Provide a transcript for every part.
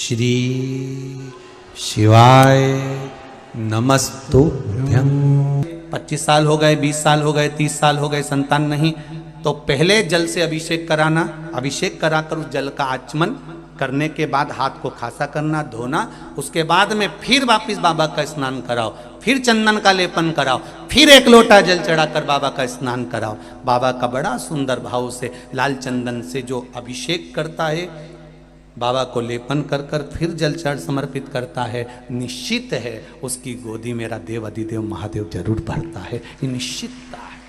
श्री शिवाय नमस्तुभ्यं। 25 साल हो गए, 20 साल हो गए, 30 साल हो गए, संतान नहीं, तो पहले जल से अभिषेक कराना, अभिषेक कराकर उस जल का आचमन करने के बाद हाथ को खासा करना, धोना, उसके बाद में फिर वापिस बाबा का स्नान कराओ, फिर चंदन का लेपन कराओ, फिर एक लोटा जल चढ़ाकर बाबा का स्नान कराओ। बाबा का बड़ा सुंदर भाव से लाल चंदन से जो अभिषेक करता है, बाबा को लेपन कर कर फिर जल चढ़ समर्पित करता है, निश्चित है उसकी गोदी मेरा देव अधिदेव महादेव जरूर भरता है, ये निश्चितता है।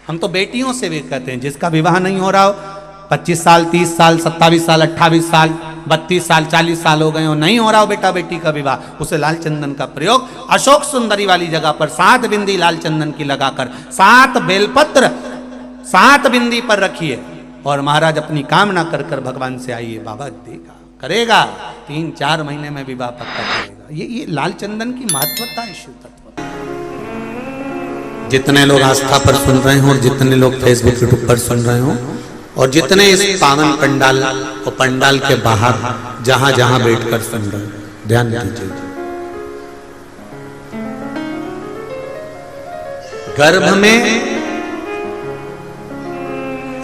हम तो बेटियों से भी कहते हैं, जिसका विवाह नहीं हो रहा हो, 25 साल, 30 साल, 27 साल, 28 साल, 32 साल, 40 साल हो गए हो, नहीं हो रहा हो बेटा बेटी का विवाह, उसे लाल चंदन का प्रयोग अशोक सुंदरी वाली जगह पर 7 बिंदी लाल चंदन की लगाकर 7 बेलपत्र 7 बिंदी पर रखिए और महाराज अपनी कामना कर कर भगवान से आइए, बाबा देगा, करेगा, 3-4 महीने में विवाह पक्का करेगा। ये लाल चंदन की महत्वता है शिव तत्व। जितने लोग आस्था पर सुन रहे हो और जितने लोग फेसबुक यूट्यूब पर सुन रहे हो और जितने इस पावन पंडाल और पंडाल के बाहर जहां जहां बैठकर सुन रहे हो, ध्यान दीजिए, गर्भ में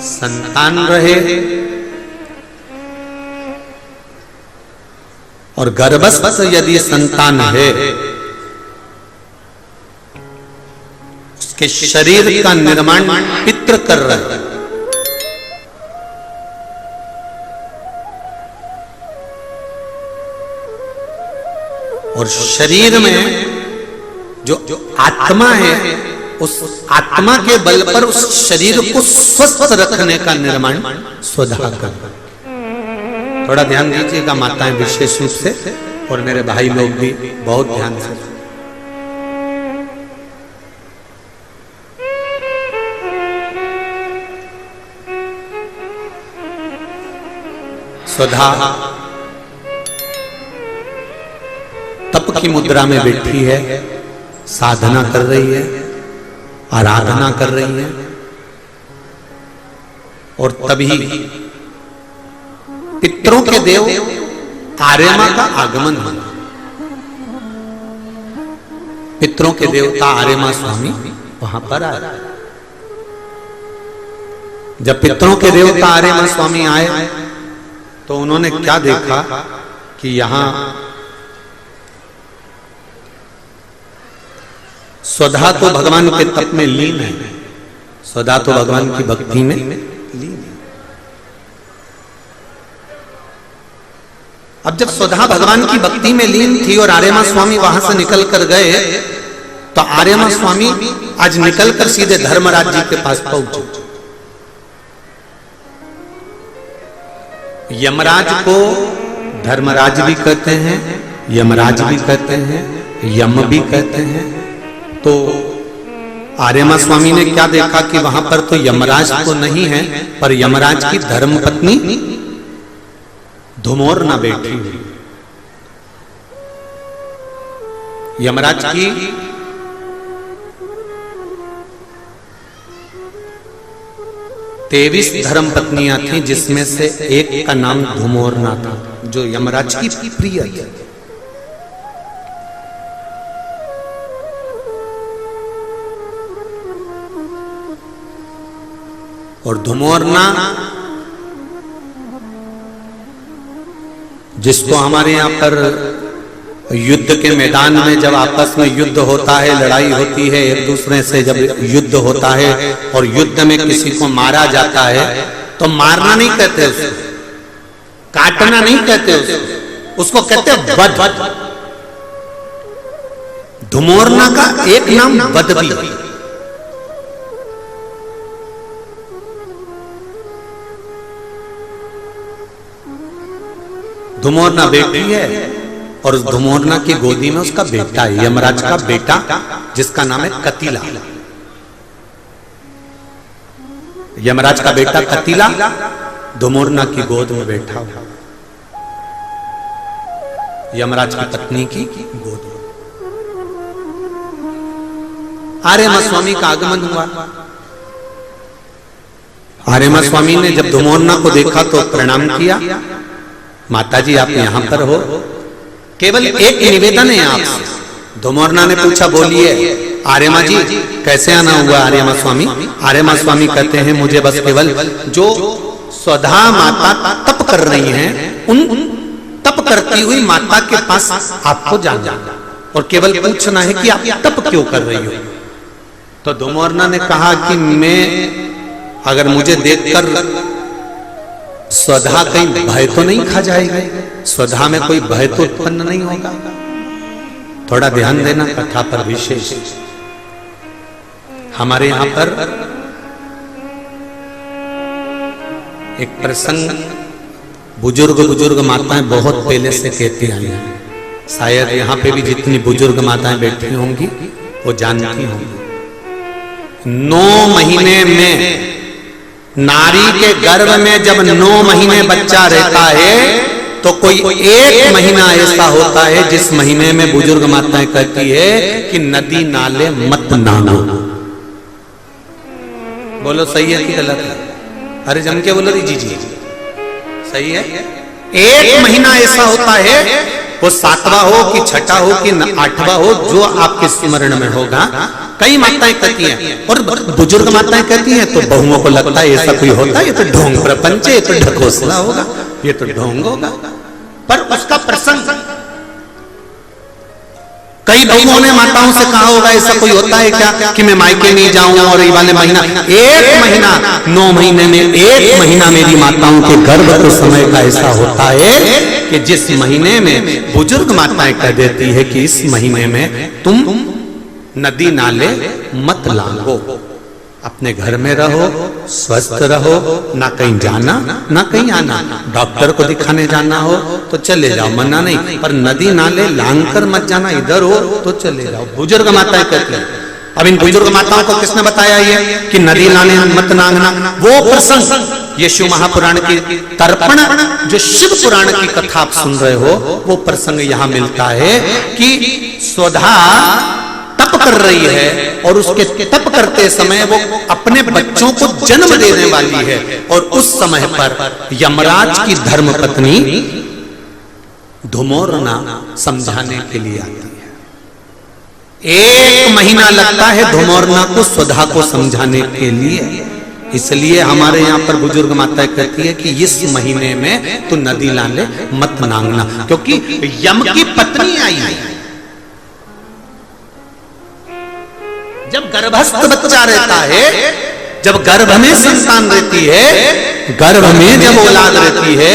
संतान रहे और गर्भस्थ यदि संतान है, उसके शरीर का निर्माण पितृ कर रहे हैं। और शरीर में जो आत्मा है, उस आत्मा के बल पर उस शरीर को स्वस्थ रखने का निर्माण स्वधा कर। थोड़ा ध्यान दीजिएगा माताएं विशेष रूप से, और मेरे भाई लोग भी बहुत ध्यान से। स्वधा तप की मुद्रा में बैठी है, साधना कर रही है, आराधना कर रही है, और तभी पितरों के देव आर्यमा का आगमन हुआ। पितरों के देवता आर्यमा स्वामी वहां पर आए। जब पितरों के देवता आर्यमा स्वामी आए तो उन्होंने क्या देखा कि यहां स्वधा तो भगवान के तप में लीन है, स्वधा तो भगवान की भक्ति में लीन है। अब जब स्वधा भगवान की भक्ति में लीन थी और आर्यमा स्वामी वहां से निकल कर गए, तो आर्यमा स्वामी आज निकलकर सीधे धर्मराज जी के पास पहुंचे। यमराज को धर्मराज भी कहते हैं, यमराज भी कहते हैं, यम भी कहते हैं। तो आर्यमा स्वामी ने क्या देखा कि वहां पर तो यमराज तो नहीं है, पर यमराज की धर्मपत्नी धुमोरना बैठी हुई। यमराज की तेईस धर्मपत्नियां थी, जिसमें से एक का नाम धुमोरना था, जो यमराज की प्रिय थी। और धुमोरना, जिसको हमारे यहाँ पर युद्ध के मैदान में जब आपस में युद्ध होता है, लड़ाई होती है एक दूसरे से, जब युद्ध होता है और युद्ध में किसी को मारा जाता है, तो मारना नहीं कहते उसको, काटना नहीं कहते उसको कहते वध। धुमोरना का एक नाम वध भी है। धुमोरना बेटी है और उस धुमोरना की गोदी में उसका बेटा है, यमराज का बेटा, जिसका नाम है कतिला। यमराज का बेटा कतिला धुमोरना की गोद में बैठा हुआ, यमराज की पत्नी की गोद में। आर्यमा स्वामी का आगमन हुआ। आर्यमा स्वामी ने जब धुमोरना को देखा तो प्रणाम किया माताजी आप यहाँ पर हो, केवल एक निवेदन है आपसे। धुमोरना ने पूछा, बोलिए आर्यमा जी कैसे आना हुआ? आर्यमा स्वामी, आर्यमा स्वामी कहते हैं मुझे बस केवल जो स्वधा माता तप कर रही हैं उन तप करती हुई माता के पास आपको जाना और केवल पूछना है कि आप तप क्यों कर रही हो। तो धुमोरना ने कहा कि मैं अगर मुझे देखकर स्वधा कहीं भय तो नहीं खा जाएगी, स्वधा में कोई भय तो उत्पन्न नहीं होगा। थोड़ा ध्यान देना कथा पर विशेष। हमारे यहां पर एक प्रसंग बुजुर्ग माताएं बहुत पहले से कहती आई हैं, शायद यहाँ पे भी जितनी बुजुर्ग माताएं बैठी होंगी वो जानती होंगी। 9 महीने में नारी के गर्भ में जब 9 महीने बच्चा रहता है तो कोई एक महीना ऐसा होता है जिस महीने में बुजुर्ग माताएं कहती है कि नदी नाले मत नागो। बोलो सही है कि गलत है? अरे जम के बोलो जी जी सही है। एक महीना ऐसा होता है, वो 7वां हो कि 6ठा हो कि 8वां हो, जो आपके स्मरण में होगा। कई माताएं कहती हैं और बुजुर्ग माताएं कहती हैं तो बहुओं को लगता है ऐसा कोई होता है, ये तो ढोंग प्रपंच है, ये तो ढकोसला होगा, ये तो ढोंग होगा। पर उसका प्रसंग कई बहुओं ने माताओं से कहा होगा ऐसा कोई होता है क्या कि मैं मायके नहीं जाऊं और ये वाले महीना, एक महीना 9 महीने में एक महीना मेरी माताओं के गर्भ के समय का ऐसा होता है कि जिस महीने में बुजुर्ग माताएं कह देती है कि इस महीने में तुम नदी नाले मत लांघो, अपने घर में रहो, स्वस्थ रहो, ना कहीं जाना ना कहीं आना। डॉक्टर को दिखाने जाना हो तो चले जाओ, मना नहीं, पर नदी नाले लांघ कर मत जाना, इधर हो तो चले जाओ। बुजुर्ग माताएं कहती हैं। अब इन बुजुर्ग माताओं को किसने बताया ये कि नदी नाले मत नांगना? वो प्रसंग ये शिव महापुराण की तर्पण, जो शिव पुराण की कथा आप सुन रहे हो, वो प्रसंग यहां मिलता है कि स्वधा तप कर रही है और उसके तप करते समय वो अपने बच्चों को जन्म देने वाली है और उस समय पर यमराज की धर्मपत्नी धुमोरना समझाने के लिए आती है। 1 महीना लगता है धुमोरना को स्वधा को समझाने के लिए। इसलिए हमारे यहाँ पर बुजुर्ग माताएं कहती है कि इस महीने में तो नदी नाले मत नांगना, क्योंकि यम की पत्नी आई है। जब गर्भस्थ बच्चा रहता है, जब गर्भ में संतान रहती है, गर्भ में जब औलाद रहती है,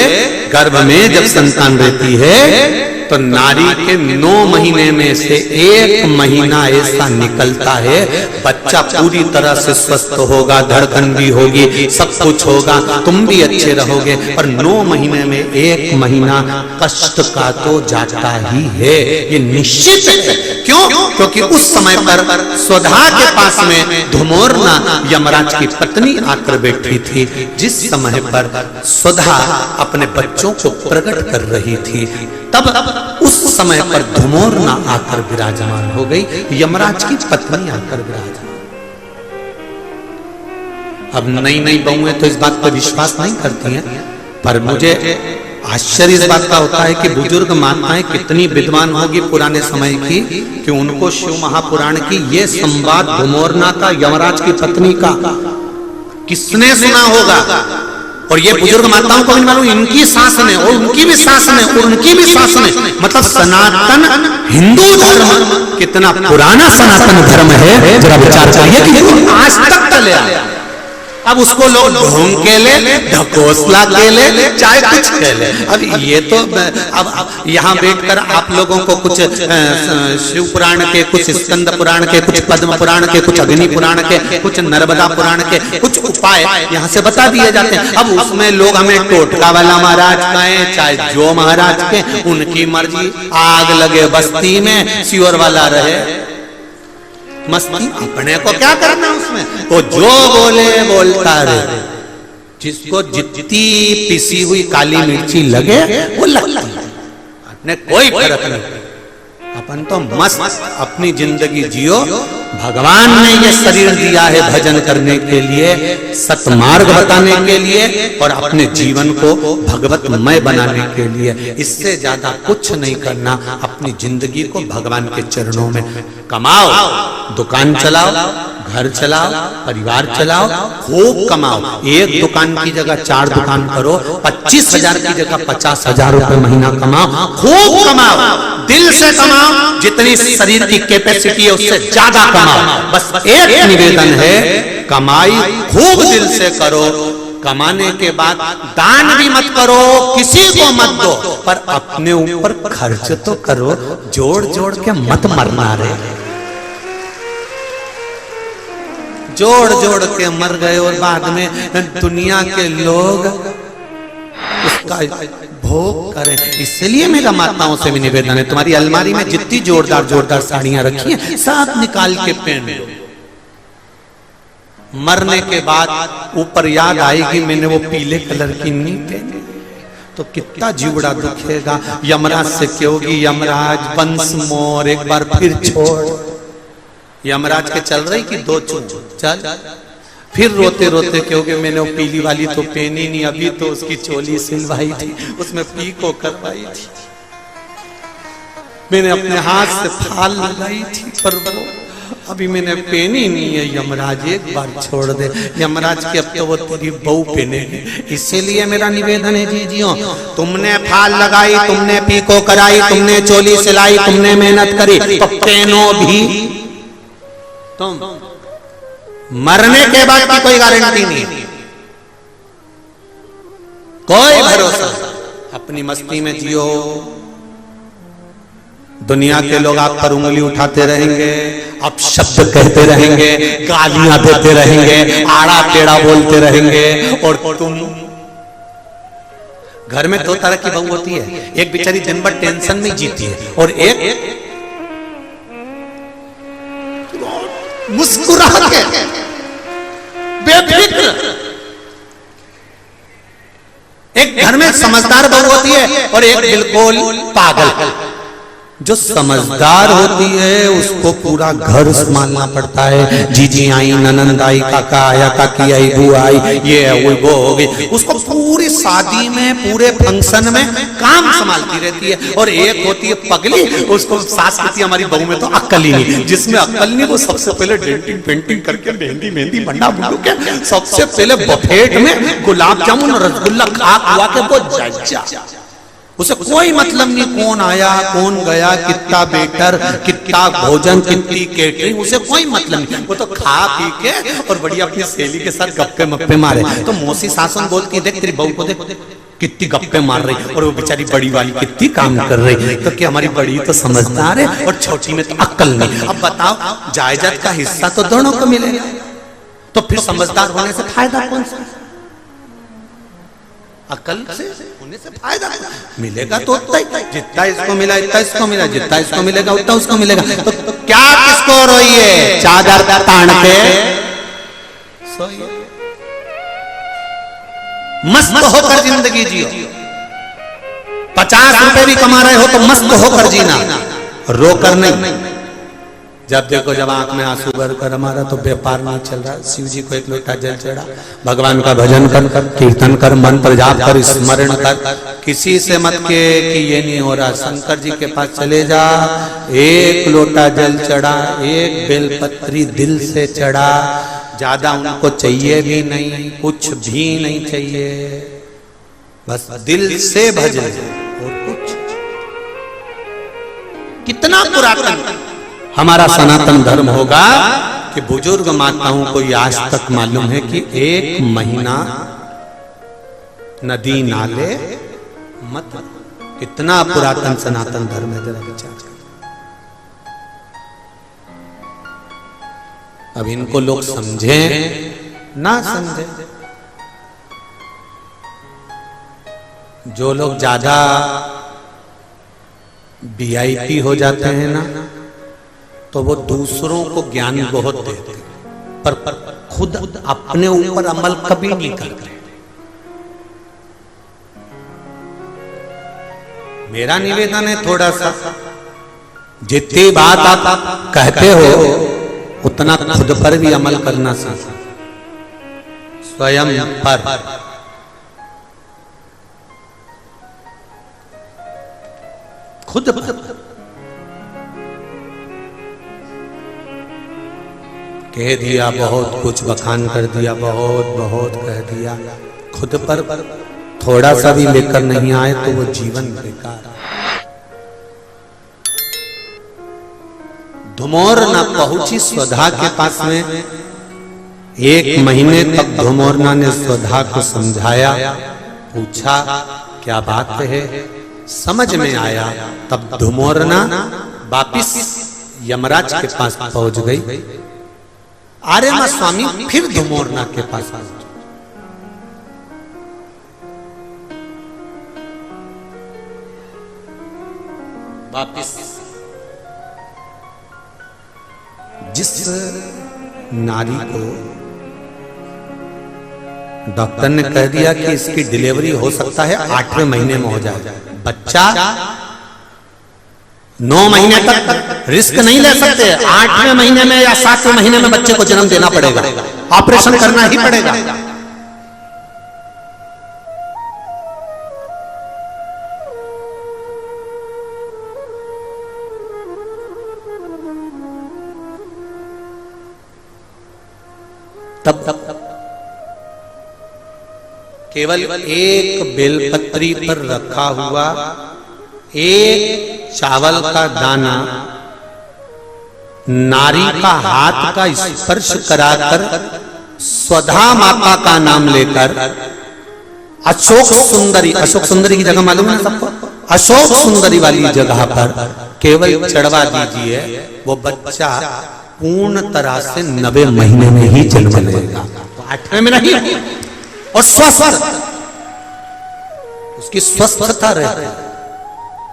गर्भ में जब संतान रहती है, तो नारी के 9 महीने में से 1 महीना ऐसा निकलता है बच्चा पूरी तरह से स्वस्थ होगा, धड़कन भी होगी, सब कुछ होगा, तुम भी अच्छे रहोगे। और 9 महीने में 1 महीना कष्ट का तो जाता ही है, ये निश्चित है। क्यों? क्योंकि उस समय पर स्वधा के पास में धुमोरना यमराज की पत्नी आकर बैठी थी, जिस समय पर स्वधा अपने बच्चों को प्रकट कर रही थी, तब उस समय पर धुमोरना आकर विराजमान हो गई, यमराज की पत्नी आकर विराजमान। अब नई नई बहुएं तो इस बात पर विश्वास नहीं करती हैं, पर मुझे आश्चर्य इस बात का होता है कि बुजुर्ग माताएं कितनी विद्वान होगी पुराने समय की कि उनको शिव महापुराण की ये संवाद धुमोरना का यमराज की पत्नी का किसने सुना होगा। और ये बुजुर्ग माताओं को भी मालूम, इनकी सास ने और उनकी भी सास ने और उनकी भी सास ने, मतलब सनातन हिंदू धर्म कितना पुराना सनातन धर्म है, जरा विचार करिए कि आज तक चले आया। अब उसको लोग ढोंग के ले, ढकोसला के ले, चाहे कुछ के ले। अब ये तो अब यहाँ बैठकर आप लोगों को कुछ शिव पुराण के, कुछ स्कंद पुराण के, कुछ पद्म पुराण के, कुछ अग्नि पुराण के, कुछ नर्मदा पुराण के कुछ उपाय यहाँ से बता दिए जाते हैं। अब उसमें लोग हमें टोटका वाला महाराज कहें, चाहे जो महाराज के, उनकी मर्जी। आग लगे बस्ती में, सियोर वाला रहे मस्ती, अपने को क्या करना उसमें, वो जो बोले बोलता रहे। जिसको जितनी पिसी हुई काली मिर्ची लगे वो लगता है, अपने कोई फर्क नहीं। अपन तो मस्त अपनी जिंदगी जियो, भगवान ने ये शरीर दिया है भजन करने के लिए, सतमार्ग बताने के लिए और अपने जीवन को भगवतमय बनाने के लिए। इससे ज्यादा कुछ नहीं करना। अपनी जिंदगी को भगवान के चरणों में कमाओ, दुकान चलाओ, घर चलाओ, परिवार चलाओ, खूब कमाओ। एक दुकान की जगह 4 दुकान करो, 25,000 की जगह 50,000 रुपए महीना कमाओ, खूब कमाओ, दिल से कमाओ, जितनी शरीर की कैपेसिटी है उससे ज्यादा कमाओ। बस एक निवेदन है, कमाई खूब दिल से करो। कमाने के बाद दान भी मत करो, किसी को मत दो, पर अपने ऊपर खर्च तो करो। जोड़ जोड़ के मत मरना रे, जोड़ जोड़ के मर गए और बाद में दुनिया के लोग उसका भोग करें। इसलिए मेरा माताओं से भी निवेदन है, तुम्हारी अलमारी में जितनी जोरदार जोरदार साड़ियां रखी हैं सब निकाल के पहन लो। मरने के बाद ऊपर याद आएगी मैंने वो पीले कलर की नहीं पहनी, तो कितना जीवड़ा दुखेगा। यमराज से कहोगी, यमराज बंस मोर एक बार फिर छोड़। यमराज के चल रही कि 2 चल, फिर रोते रोते कहोगे मैंने वो पीली वाली तो पहनी नहीं, अभी तो उसकी चोली सिलवाई थी, उसमें पीको करवाई थी, मैंने अपने हाथ से फाल लगाई थी, पर वो अभी मैंने पहनी नहीं है। यमराज एक बार छोड़ दे। यमराज की अब तो वो तेरी बहू पहनेगी। इसीलिए मेरा निवेदन है जीजियों, तुमने फाल लगाई, तुमने पीको कराई, तुमने चोली सिलाई, तुमने मेहनत करी, तो पहनो भी तुम। मरने के बाद की कोई गारंटी नहीं, कोई भरोसा। अपनी मस्ती में जियो, दुनिया के लोग आप पर उंगली उठाते रहेंगे, आप शब्द कहते रहेंगे, गालियां देते रहेंगे, आड़ा टेढ़ा बोलते रहेंगे, और तुम घर में 2 तरह की बहू होती है। एक बेचारी दिन भर टेंशन में जीती है और एक मुस्कुरा के बेफिक्र। एक घर में समझदार बहू होती है और एक बिल्कुल पागल। जो समझदार होती है उसको पूरा घर संभालना पड़ता है। जीजी आई, ननंद आई, काका आया, काकी आई, बुआ आई, ये है वो हो गई। उसको पूरी शादी में, पूरे फंक्शन में काम संभालती रहती है। और एक होती है पगली, उसको सास कहती है हमारी बहू में तो अक्ल ही नहीं। जिसमें अक्ल नहीं वो सबसे पहले डेंटिंग पेंटिंग करके मेहंदी मेहंदी बंडा बुंडू के सबसे पहले बफेट में गुलाब जामुन और रसगुल्ला खा खुआ के वो जज्जा। उसे कोई मतलब नहीं कौन आया कौन गया, कितना बेटर, कितना भोजन, कितनी केटरिंग, उसे कोई मतलब नहीं। वो तो खा पी के और बढ़िया अपनी सहेली के साथ गप्पे मप्पे मारे। तो मौसी सासन बोलती है देख तेरी बहू को देख कितनी गप्पे मार रही, और वो बेचारी बड़ी वाली कितनी काम कर रही। तो क्या हमारी बड़ी तो समझदार है और छोटी में तो अक्ल नहीं। अब बताओ जायदाद का हिस्सा तो दोनों को मिलेगा, तो फिर समझदार होने से फायदा कौन सा? अकल से होने से फायदा मिलेगा तो उतना ही, जितना इसको मिला इतना इसको मिला, जितना इसको मिलेगा उतना उसको मिलेगा। तो क्या किसको रोई है? चादर तान के मस्त होकर जिंदगी जियो। 50 रुपए भी कमा रहे हो तो मस्त होकर जीना, रोकर नहीं। जब देखो जब आंख में आंसू भर कर हमारा तो व्यापार नहीं चल रहा, शिव जी को एक लोटा जल चढ़ा, भगवान का भजन कर, कीर्तन कर, मंत्र जाप कर, स्मरण कर। किसी से मत के कि ये नहीं हो रहा, शंकर जी के पास चले जा, एक लोटा जल चढ़ा, एक बेलपत्री दिल से चढ़ा। ज्यादा उनको चाहिए भी नहीं, कुछ भी नहीं चाहिए, बस दिल से भजन और कुछ। कितना पुरातन हमारा सनातन धर्म होगा कि बुजुर्ग माताओं को आज तक मालूम है कि 1 महीना नदी नाले मत। कितना पुरातन सनातन धर्म है, जरा विचार करो। अब इनको लोग समझे ना समझे, जो लोग ज्यादा VIP हो जाते हैं ना, तो वो दूसरों को ज्ञान बहुत देते हैं पर खुद अपने ऊपर अमल कभी नहीं करते। मेरा निवेदन है थोड़ा सा, जितनी बात आप कहते हो उतना खुद पर भी अमल करना सीखो, स्वयं पर। खुद पर कह दिया बहुत कुछ, बखान कर दिया बहुत बहुत कह दिया, खुद पर थोड़ा सा भी लेकर नहीं आए तो वो जीवन बेकार। धुमोर ना पहुंची स्वधा के पास में, 1 महीने तक धुमोरना ने स्वधा को समझाया, पूछा क्या बात है, समझ में आया। तब धुमोरना वापिस यमराज के पास पहुंच गई। आर्यमा स्वामी फिर धुमोरना के पास पहुंचे। वापिस जिस नारी को डॉक्टर ने कह दिया कि इसकी डिलीवरी हो सकता है 8वें महीने में हो जाए, बच्चा 9 महीने तक रिस्क नहीं ले सकते, 8वें महीने में या 7वें महीने में बच्चे को जन्म देना पड़ेगा, ऑपरेशन करना ही पड़ेगा। तब केवल एक बेलपत्री पर रखा हुआ एक चावल का दाना नारी का हाथ का स्पर्श कराकर स्वधा माता का नाम लेकर अशोक सुंदरी की जगह मालूम है सबको, अशोक सुंदरी वाली जगह पर केवल चढ़वा दीजिए, वो बच्चा पूर्ण तरह से 90 महीने में ही जन्म लेगा, 8वें में नहीं, और स्वस्थ, उसकी स्वस्थता रहे।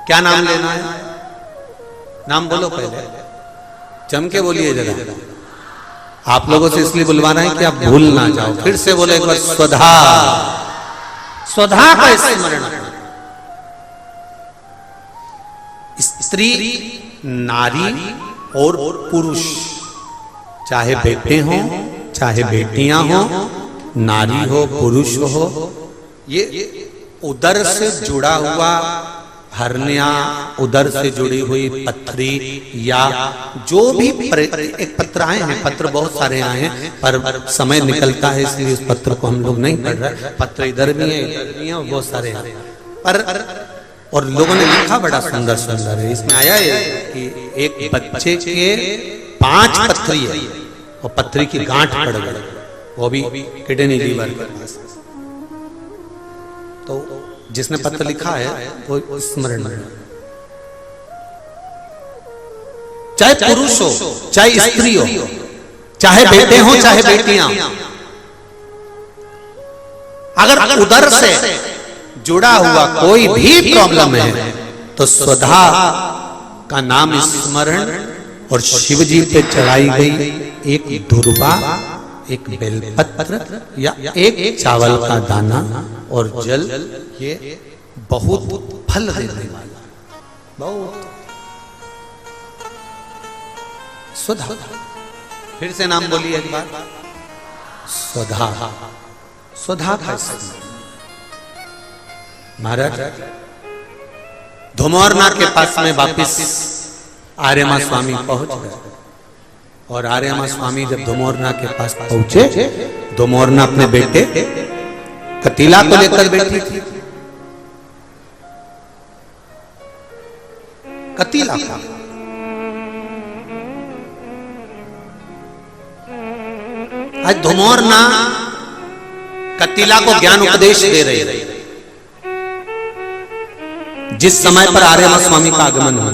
क्या नाम लेना है? नाम बोलो पहले, जम के बोलिए जरा। आप लोगों से इसलिए बुलवा रहे हैं कि आप भूल ना जाओ। फिर से बोले एक बार, स्वधा। स्वधा का स्मरण। स्त्री, नारी और पुरुष, चाहे बेटे हो चाहे बेटियां हो, नारी हो पुरुष हो, ये उदर से जुड़ा हुआ हरनिया, उदर से जुड़ी हुई पथरी, या जो भी एक पत्र आए हैं, पत्र बहुत सारे आए हैं पर समय निकलता है इसलिए उस पत्र को हम लोग नहीं पढ़ रहे। पत्र इधर भी है इधर भी है और बहुत सारे हैं पर, और लोगों ने लिखा बड़ा सुंदर सुंदर है। इसमें आया है कि एक बच्चे के 5 पथरी है और पथरी की गांठ पड़ गई, वो भी किडनी लीवर के पास। तो जिसने पत्र लिखा है वो स्मरण में, चाहे पुरुष हो चाहे स्त्री हो, चाहे बेटे हो चाहे बेटियां, अगर उदर से जुड़ा हुआ कोई भी प्रॉब्लम है तो स्वधा का नाम स्मरण और शिव जी पे चढ़ाई गई एक दुर्वा, एक बेलपत्र या एक चावल का दाना और जल, ये बहुत फल देने वाला, बहुत। स्वधा, फिर से नाम बोलिए एक बार, स्वधा। स्वधा का महाराज धुमोरना के पास में वापिस आर्यमा स्वामी पहुंच गए। और आर्यमा स्वामी जब धुमोरना के पास पहुंचे, धुमोरना अपने बेटे कतीला को लेकर बैठी थी। कतीला का आज धुमोरना कतीला को ज्ञान उपदेश दे रही, जिस समय पर आर्यमा स्वामी का आगमन हुआ।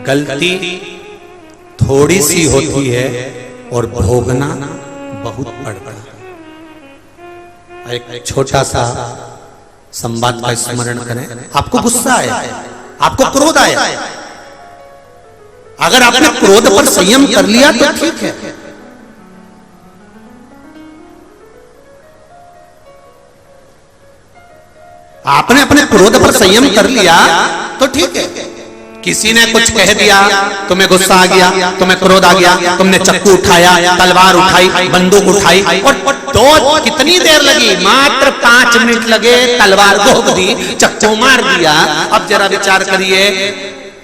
गलती थोड़ी सी होती है और भोगना बहुत पड़ता है। एक छोटा सा संवाद का स्मरण करें। आपको गुस्सा आया, आपको क्रोध आया, अगर आपने क्रोध पर संयम कर लिया तो ठीक है, आपने अपने क्रोध पर संयम कर लिया तो ठीक है। किसी ने कुछ कह दिया, तुम्हें गुस्सा आ गया, तुम्हें क्रोध आ गया, तुमने चक्कू उठाया, तलवार उठाई, बंदूक उठाई, और कितनी देर लगी? मात्र 5 मिनट लगे, तलवार घोंप दी, चक्कू मार दिया। अब जरा विचार करिए,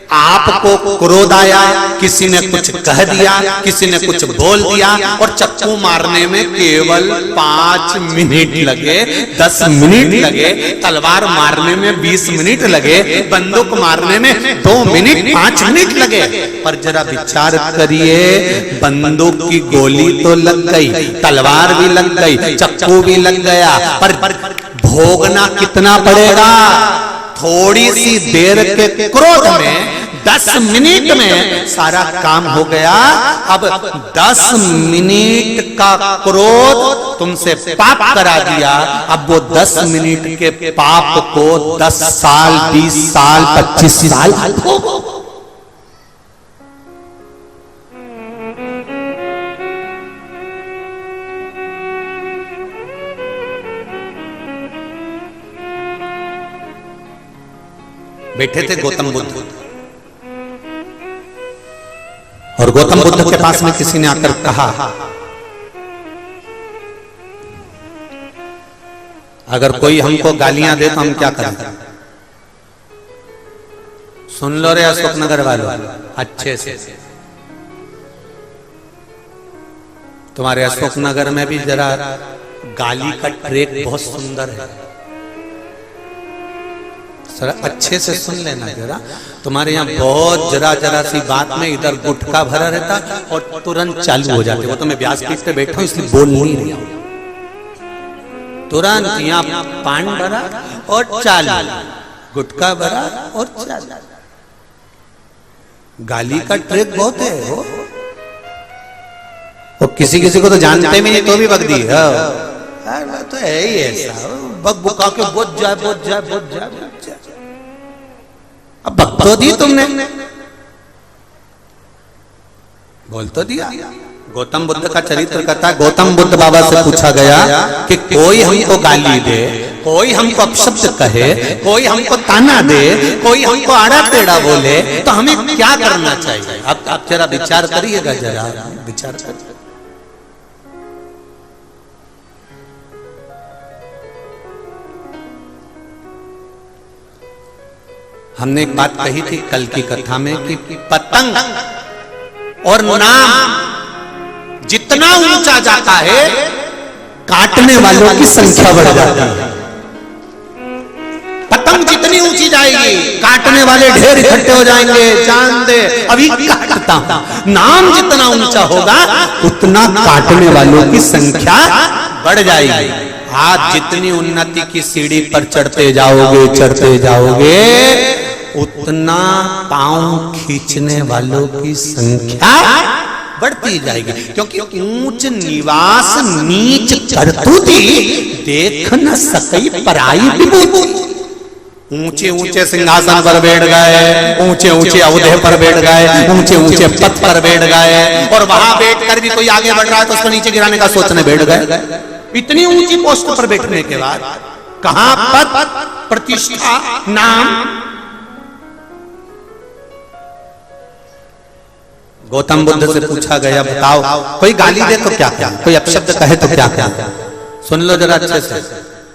आपको क्रोध आया, किसी ने कुछ कह दिया, किसी ने कुछ बोल दिया, और चक्कू मारने में केवल 5 मिनट लगे, 10 मिनट लगे, तलवार मारने में 20 मिनट लगे, बंदूक मारने में 2 मिनट 5 मिनट लगे। पर जरा विचार करिए, बंदूक की गोली तो लग गई, तलवार भी लग गई, चक्कू भी लग गया, पर भोगना कितना पड़ेगा? थोड़ी सी देर के क्रोध में 10 मिनट में सारा काम हो गया। अब 10 मिनट का क्रोध तुमसे पाप करा दिया। अब वो 10 मिनट के पाप को 10 साल, 20 साल, 25 साल भोगो। बैठे थे गौतम बुद्ध, और गौतम बुद्ध के पास में किसी ने आकर कहा, अगर कोई हमको गालियां दे तो हम क्या करें? सुन लो रे अशोक नगर वालों अच्छे से, तुम्हारे अशोक नगर में भी जरा गाली का ट्रैक बहुत सुंदर है, अच्छे से सुन लेना जरा। तुम्हारे यहाँ बहुत जरा सी बात में इधर गुटखा भरा रहता और तुरंत चालू हो जाते। वो तो मैं व्यासपीठ पे बैठा हूं इसलिए बोल नहीं रही हूं। तुरंत यहाँ पान भरा और चालू, गुटखा भरा और चालू। गाली का ट्रिक बहुत है वो। और किसी किसी को तो जानते भी नहीं तो भी बक दी है, तो है ही ऐसा, बक बुका के बोझ जाए बोझ जाए बोझ जाए। अब बक तो दी तुमने, बोल तो दिया। गौतम बुद्ध का चरित्र कहता है, गौतम बुद्ध बाबा से पूछा गया कि कोई हमको गाली दे, कोई हमको अपशब्द कहे, कोई हमको ताना दे, कोई हमको आड़ा टेढ़ा बोले, तो हमें क्या करना चाहिए? अब आप जरा विचार करिएगा, जरा विचार करिए। हमने एक बात कही थी कल की कथा में कि पतंग और नाम जितना ऊंचा जाता है, काटने वालों की संख्या बढ़ जाती है। पतंग जितनी ऊंची जाएगी, काटने वाले ढेर इकट्ठे हो जाएंगे। जान दे अभी काटता हूं। नाम जितना ऊंचा होगा, उतना काटने वालों की संख्या बढ़ जाएगी। आज जितनी उन्नति की सीढ़ी पर चढ़ते जाओगे, उतना पांव खींचने वालों की संख्या बढ़ती जाएगी। क्योंकि ऊंच निवास नीच करतूती, देख न सकई पराई विभूति। ऊंचे ऊंचे सिंहासन पर बैठ गए, ऊंचे ऊंचे अहुदे पर बैठ गए, ऊंचे ऊंचे पद पर बैठ गए, और वहां बैठकर भी कोई आगे बढ़ रहा है तो उसको नीचे गिराने का सोचने बैठ गए। इतनी ऊंची पोस्ट पर बैठने के बाद कहां पद, प्रतिष्ठा, नाम। गौतम बुद्ध से पूछा गया, बताओ कोई गाली दे तो क्या क्या, कोई अपशब्द कहे तो क्या क्या? सुन लो जरा अच्छे से।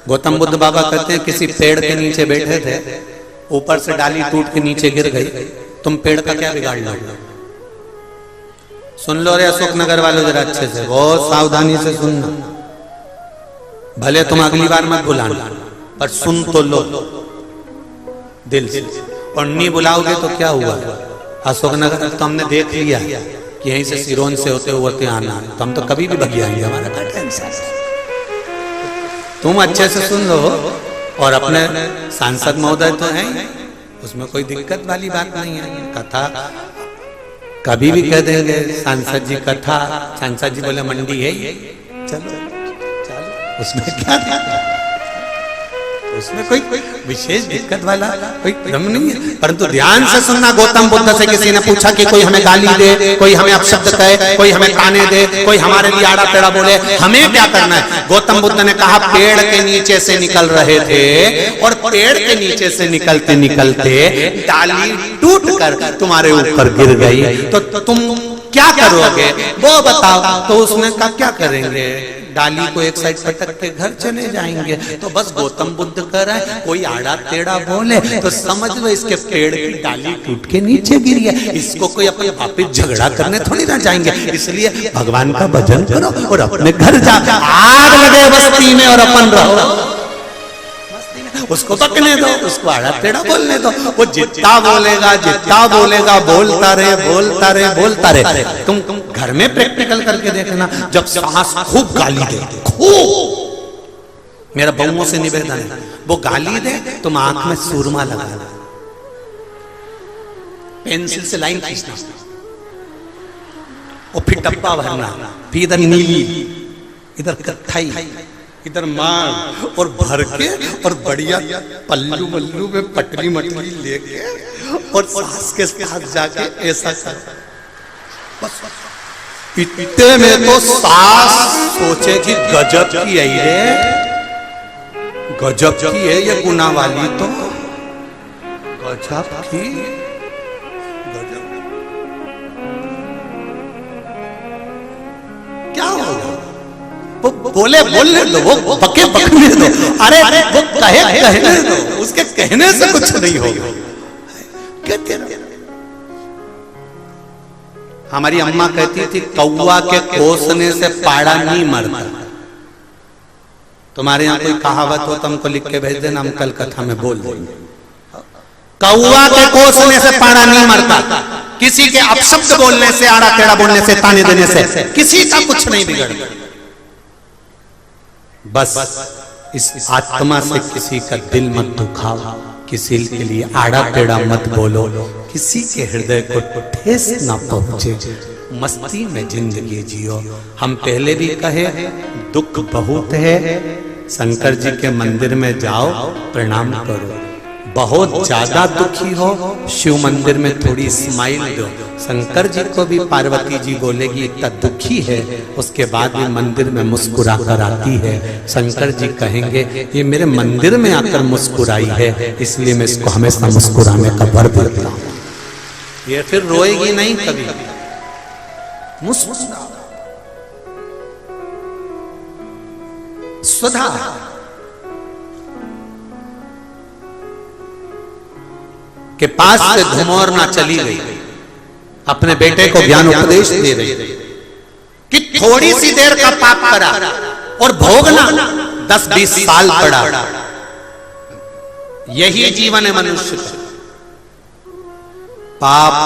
गौतम बुद्ध बाबा कहते हैं, किसी पेड़ के नीचे बैठे थे, ऊपर से डाली टूट के नीचे गिर गई, तुम पेड़ का क्या बिगाड़ लो? सुन लो रे अशोक नगर वालों जरा अच्छे से, बहुत सावधानी से सुनना। भले तुम अगली बार मत बुलाना, पर सुन तो लो दिल से। और नहीं बुलाओगे तो क्या हुआ? अशोक नगर तो हमने देख लिया कि यहीं से सिरोन से होते आना, तो हम तो कभी भी भग जाएंगे, हमारा क्या टेंशन। तुम अच्छे से सुन लो, और अपने सांसद महोदय तो हैं, उसमें कोई दिक्कत वाली बात नहीं है। कथा कभी भी कह देंगे, सांसद जी कथा, सांसद जी बोले मंडी है, चलो उसमें क्या उसमें कोई विशेष दिक्कत वाला कोई क्रम नहीं है। परंतु ध्यान से सुनना, गौतम बुद्ध से किसी ने पूछा कि कोई हमें गाली दे, कोई हमें अपशब्द कहे, कोई हमें ताने दे, कोई हमारे लिए आड़ा टेढ़ा बोले, हमें क्या करना है? गौतम बुद्ध ने कहा पेड़ के नीचे से निकल रहे थे और पेड़ के नीचे से निकलते निकलते डाली टूट कर तुम्हारे ऊपर गिर गई, तो तुम क्या करोगे वो बताओ। तो उसने कहा क्या करेंगे, डाली को एक साइड पटक के घर चले जाएंगे। तो बस गौतम बुद्ध कह रहा है कोई आड़ा टेढ़ा बोले तो समझ लो इसके पेड़ की डाली टूट के नीचे गिरी है, इसको कोई अपने वापिस झगड़ा करने थोड़ी ना जाएंगे। इसलिए भगवान का भजन करो और अपने घर जा, आग लगे बस्ती में और अपन रहो, उसको पकने दो, उसको आड़ा टेढ़ा बोलने दो, वो जितना बोलेगा बोलता रहे बोलता रहे बोलता रहे। तुम घर में प्रैक्टिकल करके देखना, जब सास खूब गाली दे, खूब, मेरा बहुओं से निवेदन है, वो गाली दे तुम आंख में सूरमा लगाना, पेंसिल से लाइन खींचना और फिर डब्बा भरना, फिर इधर नीली इधर कत्थई इधर मार और भर के और बढ़िया पल्लू मल्लू में पटली मटली लेके और सास के साथ जाके ऐसा कर। इतने में तो सास सोचेगी गजब की है ये, गजब की है ये गुना वाली, तो गजब की गजब क्या होगा। वो बोले बोलने दो, वो बके बकने दो, अरे वो कहे कहने दो, उसके कहने से कुछ नहीं होगा। कहते रहो। हमारी अम्मा कहती थी कौवा के कोसने से पाड़ा नहीं मरता। तुम्हारे यहाँ कोई कहावत हो तो हमको लिख के भेज देना, हम कल कथा में बोल देंगे। कौवा के कोसने से पाड़ा नहीं मरता, किसी के अपशब्द बोलने से, आड़ा टेढ़ा बोलने से, ताने देने से किसी का कुछ नहीं बिगड़ता। बस इस आत्मा से किसी का दिल मत दुखाओ, किसी के लिए आड़ा टेढ़ा मत बोलो, किसी के हृदय को ठेस ना पहुंचे, मस्ती में जिंदगी जियो। हम पहले भी कहे दुख बहुत है, शंकर जी के मंदिर में जाओ प्रणाम करो। बहुत ज्यादा दुखी हो शिव मंदिर में थोड़ी स्माइल दो। शंकर जी को भी पार्वती जी बोलेगी इतना दुखी है, उसके बाद भी मंदिर में मुस्कुरा कर आती है। शंकर जी कहेंगे ये मेरे मंदिर में आकर मुस्कुराई है, इसलिए मैं इसको हमेशा मुस्कुराने का वर देता हूं। ये फिर रोएगी नहीं कभी, मुस्कुरा। सुधा के पास से धुमोरना चली गई, अपने बेटे को ज्ञान उपदेश दे रही कि थोड़ी सी देर का पाप करा और भोगना 10-20 साल पड़ा। यही जीवन है मनुष्य का। पाप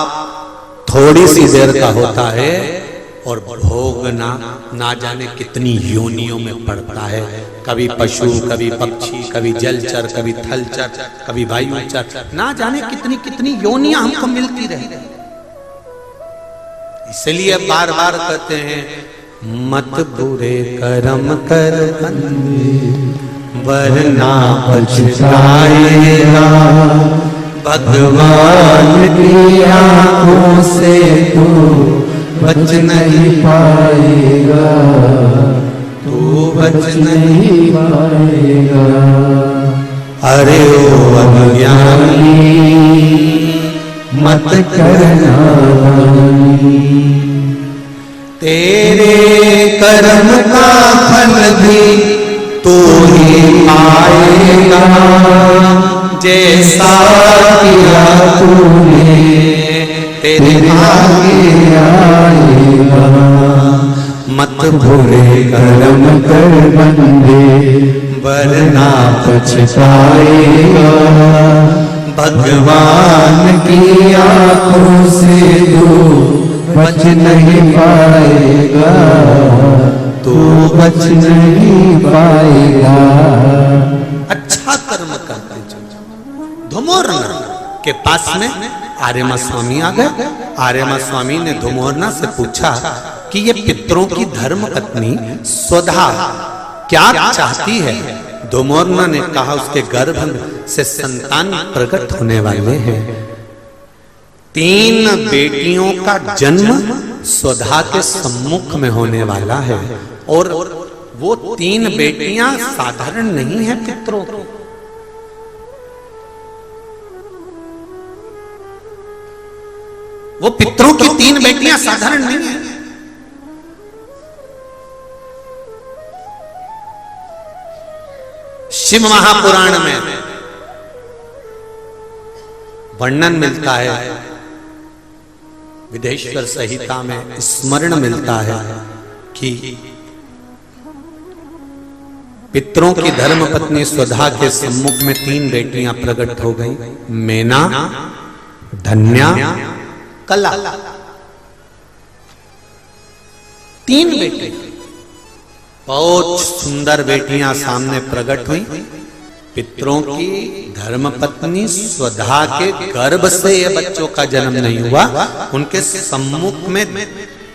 थोड़ी सी देर का होता है और भोगना ना जाने कितनी योनियों में पड़ता है। कभी पशु, कभी पक्षी, कभी जलचर, कभी थलचर, कभी वायुचर, ना जाने कितनी कितनी योनियां हमको मिलती रही। इसलिए बार बार कहते हैं मत बुरे कर्म कर वरना पछताएगा, भगवान की आंखों से तू बच नहीं पाएगा, तू बच नहीं पाएगा। अरे ओ अज्ञानी मत करना, तेरे कर्म का फल भी तू ही पाएगा, जैसा किया तूने तेरे आगे आएगा। मत बुरे कर्म कर बंदे वरना पछताएगा, भगवान की आंखों से तू बच नहीं पाएगा, तू बच नहीं पाएगा। अच्छा कर्म करते चलो। धुमोरना के पास में आर्यमा स्वामी आ गए। आर्यमा स्वामी ने धुमोरना से पूछा कि ये पितरों की धर्म पत्नी स्वधा क्या चाहती है। धुमोरना ने कहा उसके गर्भ से संतान प्रकट होने वाले हैं। 3 बेटियों का जन्म स्वधा के सम्मुख में होने वाला है और वो 3 बेटियां साधारण नहीं है पितरों की। वो पितरों की 3 बेटियां साधारण नहीं है। शिव महापुराण में वर्णन मिलता है, विदेश्वर संहिता में स्मरण मिलता है कि पितरों की धर्मपत्नी स्वधा के सम्मुख में 3 बेटियां प्रकट हो गई, मेना, धन्या, कला। 3 बेटी बहुत सुंदर बेटियां सामने प्रकट हुई। पितरों की धर्मपत्नी स्वधा के गर्भ से ये बच्चों का जन्म नहीं हुआ, उनके सम्मुख में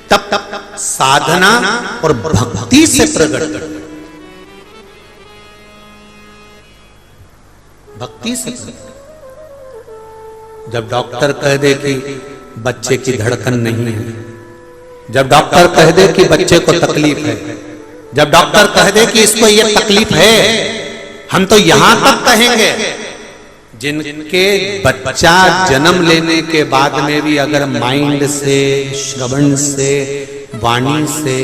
तप साधना और भक्ति से प्रकट, भक्ति से। जब डॉक्टर कह दे कि बच्चे की धड़कन नहीं है, जब डॉक्टर कह दे कि बच्चे को तकलीफ है, जब डॉक्टर कह दे कि इसको ये तकलीफ है, हम तो यहां तक कहेंगे जिनके बच्चा जन्म लेने के बाद में भी अगर माइंड से, श्रवण से, वाणी से,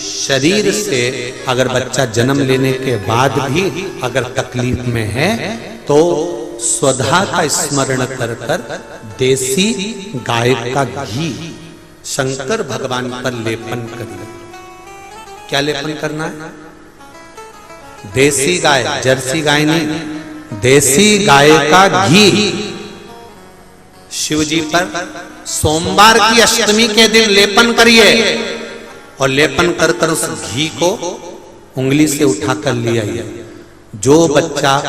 शरीर से अगर बच्चा जन्म लेने के बाद भी अगर तकलीफ में है तो स्वधा का स्मरण कर कर देसी गाय का घी शंकर भगवान पर लेपन करिए। क्या लेपन करना है? देसी गाय, जर्सी गाय नहीं, देसी गाय का घी शिव जी पर सोमवार की अष्टमी के दिन लेपन करिए और लेपन कर कर उस घी को उंगली से उठाकर ले आइए। जो बच्चा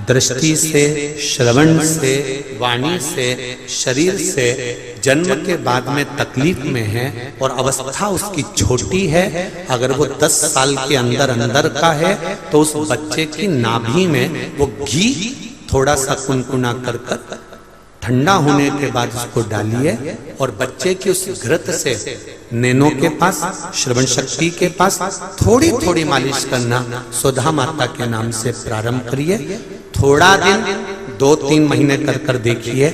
दृष्टि से, श्रवण से, वाणी से, शरीर से जन्म के बाद में तकलीफ में है और अवस्था उसकी छोटी है, अगर वो 10 साल के अंदर अंदर का है तो उस बच्चे की नाभि में वो घी थोड़ा सा कुनकुना कर कर ठंडा होने के बाद उसको डालिए और बच्चे की उस घृत से नैनों के पास, श्रवण शक्ति के पास थोड़ी थोड़ी मालिश करना सुधा माता के नाम से प्रारंभ करिए। थोड़ा दिन 2-3 महीने कर कर देखिए,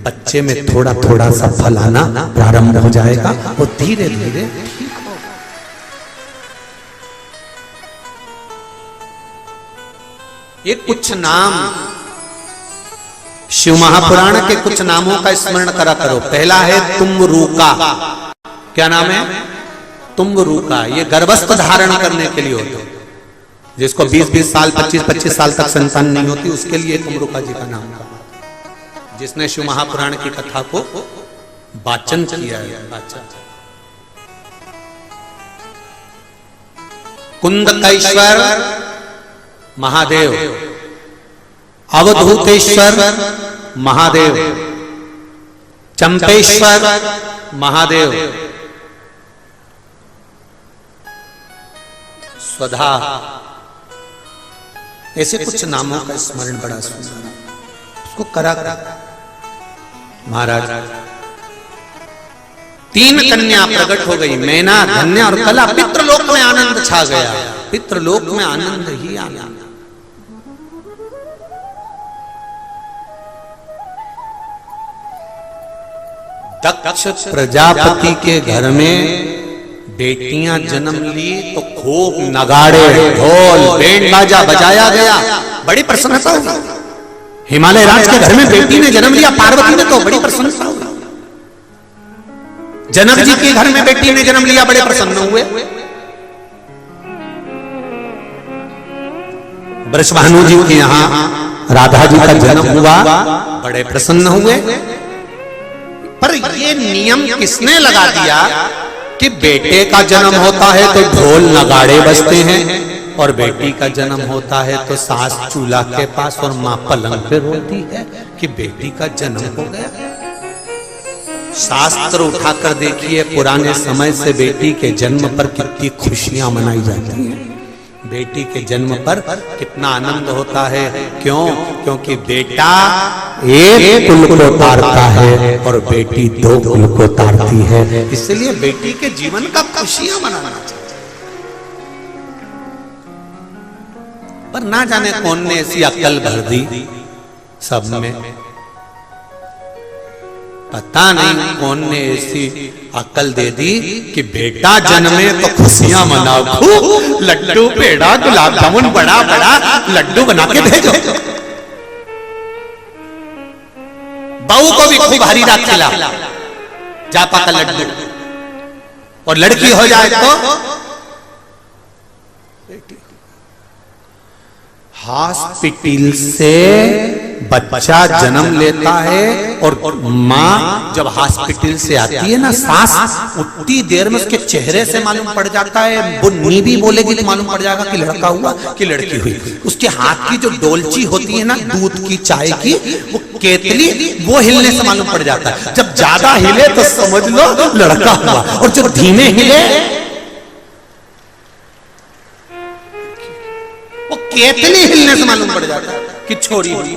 बच्चे में थोड़ा थोड़ा सा फल आना प्रारंभ हो जाएगा और धीरे धीरे ठीक हो। ये कुछ नाम शिव महापुराण के कुछ नामों का स्मरण करा करो। पहला है तुम्बरूका। क्या नाम है? तुम्बरूका। ये गर्भस्थ धारण करने के लिए होते, जिसको 20-20 साल, 25-25 साल तक संतान नहीं होती, उसके लिए तुम्बरूका जी का नाम था, जिसने शिव महापुराण की कथा को वाचन किया है। कुंदकेश्वर महादेव, अवधूतेश्वर महादेव, चंपेश्वर महादेव, स्वधा, ऐसे कुछ नामों का स्मरण बड़ा सुंदर उसको करा करा। महाराज 3 कन्या प्रकट हो गई, मैना, धन्या और कला। पितृलोक में आनंद छा गया, पितृलोक में आनंद ही आनंद। दक्ष प्रजापति के घर में बेटियां जन्म ली तो खूब नगाड़े, ढोल, बैंड बाजा बजाया गया, बड़ी प्रसन्नता हुई। हिमालय राज के घर में बेटी ने जन्म लिया, पार्वती ने, तो बड़ी प्रसन्नता हुई। जनक जी के घर में बेटी ने जन्म लिया, बड़े प्रसन्न हुए। वृषभानु जी के यहाँ राधा जी का जन्म हुआ, बड़े प्रसन्न हुए। पर ये नियम किसने लगा दिया कि बेटे का जन्म होता है तो ढोल नगाड़े बजते हैं और बेटी का जन्म होता है तो सास चूल्हा के पास और मां पलंग पे रोती है कि बेटी का जन्म हो गया। शास्त्र उठाकर देखिए, पुराने समय से बेटी के जन्म पर कितनी खुशियां मनाई जाती हैं। बेटी के जन्म पर कितना आनंद होता है। क्यों? क्योंकि बेटा एक कुल को तारता है और बेटी दो कुल को तारती है। इसलिए बेटी के जीवन का खुशियां मनाना चाहिए। पर ना जाने कौन ने ऐसी अक्ल भर दी सब में, पता नहीं कौन ने ऐसी अक्ल दे दी कि बेटा जन्मे तो खुशियां मनाओ, खूब लड्डू पेड़ा गुलाब जामुन बड़ा बड़ा लड्डू बना के भेजो, बहू को भी खूब हरी रात खिला जापा का लड्डू, और लड़की हो जाए तो बेटी। हॉस्पिटल से बच्चा जन्म लेता है और माँ जब हॉस्पिटल से आती है ना, सास उतनी देर में उसके चेहरे से मालूम पड़ जाता है, वो नी भी बोलेगी तो मालूम पड़ जाएगा कि लड़का हुआ कि लड़की हुई। उसके हाथ की जो डोलची होती है ना दूध की चाय की, वो केतली, वो हिलने से मालूम पड़ जाता है। जब ज्यादा हिले तो समझ लो लड़का हुआ, और जो धीमे हिले वो केतली हिलने से मालूम पड़ जाता है कि छोरी हुई।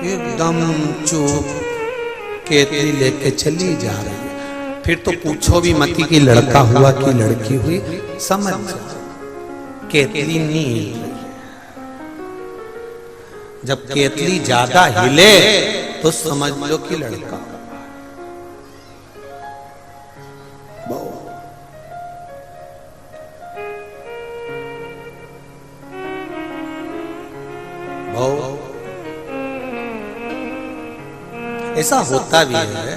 एकदम चुप केतली लेके चली जा रही है। फिर तो पूछो भी मती कि लड़का हुआ कि लड़की हुई, समझ जाओ केतली नहीं हिल रही। जब केतली ज्यादा हिले तो समझ लो कि लड़का। ऐसा होता भी है,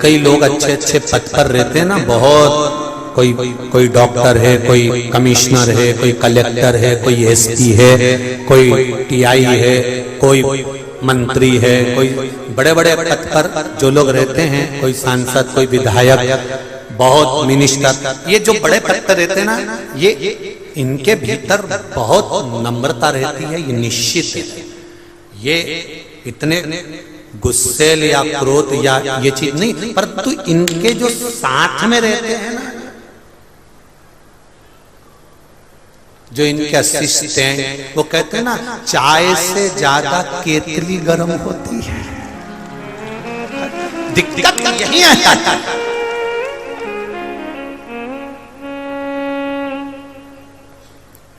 कई लोग अच्छे अच्छे पद पर रहते हैं ना, बहुत कोई डॉक्टर है, कोई कमिश्नर है, कोई कलेक्टर है, कोई एसपी है, कोई टीआई है, कोई मंत्री है, कोई बड़े बड़े पद पर जो लोग रहते हैं, कोई सांसद, कोई विधायक, बहुत मिनिस्टर, ये जो बड़े पद पर रहते हैं ना, ये इनके भीतर बहुत नम्रता रहती है, ये निश्चित है। ये इतने गुस्सेल या क्रोध या ये चीज नहीं, परंतु इनके जो साथ में रहते हैं ना, जो इनके असिस्टेंट, वो कहते हैं ना चाय से ज्यादा केतली गर्म होती है। दिक्कत यही है।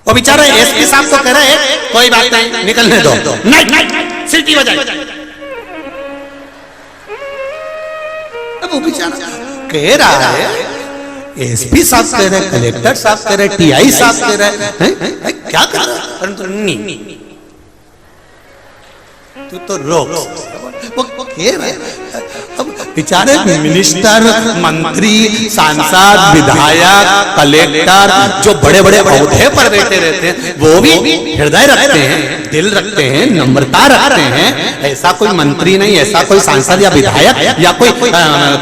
वो बेचारा एसपी साहब तो कह रहे हैं कोई बात नहीं निकलने दो, नहीं सीटी बजाई। अब वो बेचारा कह रहा है, एसपी साहब कह रहे, कलेक्टर साहब कह रहे, टीआई साहब कह रहे हैं, क्या कर रहा है, परंतु नहीं तू तो रोक। वो कह रहा है, अब बेचारे मिनिस्टर, मंत्री, सांसद, विधायक, कलेक्टर जो बड़े बड़े ओहदे पर बैठे रहते हैं, वो भी हृदय रखते हैं, दिल रखते हैं, नम्रता रखते हैं। ऐसा कोई मंत्री नहीं, ऐसा कोई सांसद या विधायक या कोई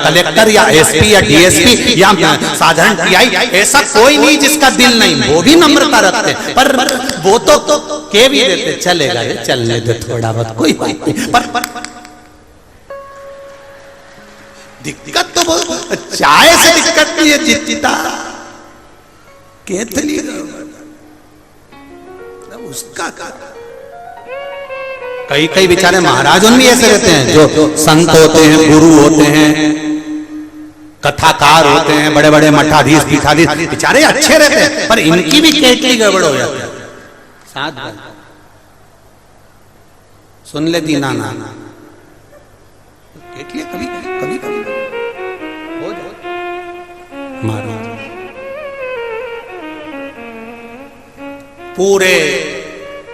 कलेक्टर या एसपी या डीएसपी या साधारण टीआई, ऐसा कोई नहीं जिसका दिल नहीं, वो भी नम्रता रखते हैं। पर वो तो कह भी देते चलेगा, चलने दे थोड़ा बहुत, कोई बात नहीं। पर दिक्कत तो बहुत चाय से दिक्कत नहीं है, चित्ता केतली उसका। कई बेचारे महाराजों भी ऐसे रहते हैं, जो संत होते हैं, गुरु होते हैं, कथाकार होते हैं, बड़े बड़े मठाधीश पीठाधीश, बेचारे अच्छे रहते हैं, पर इनकी भी केतली गड़बड़ हो जाती है। साथ सुन ले दीना ना केतली कभी कभी कभी हो जाए मारो।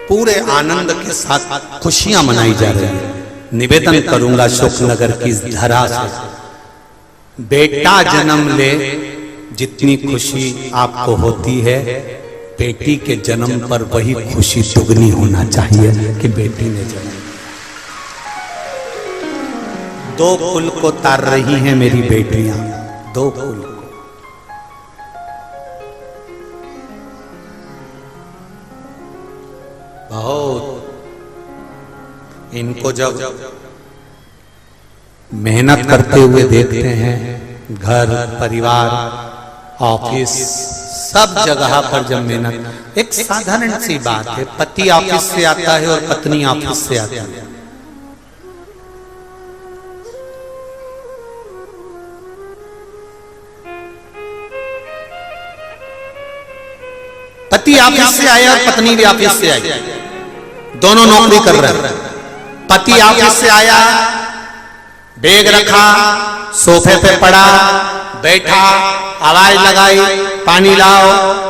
पूरे आनंद के साथ खुशियां मनाई जा रही है। निवेदन करूंगा शुकनगर की धरा से, बेटा जन्म ले जितनी खुशी आपको होती है, बेटी के जन्म पर वही खुशी दुगनी होना चाहिए कि बेटी ने जन्म। दो कुल को तार रही हैं मेरी बेटियां, दो कुल को। बहुत इनको जब मेहनत करते हुए देखते हैं, घर परिवार ऑफिस, सब जगह पर जब मेहनत, एक साधारण सी बात है, पति ऑफिस से आता है और पत्नी ऑफिस से आती है। पति ऑफिस से आया और पत्नी भी ऑफिस से आई, दोनों नौकरी कर रहे हैं। पति ऑफिस से आया, बैग रखा, सोफे पे पड़ा, बैठा, आवाज लगाई, पानी लाओ,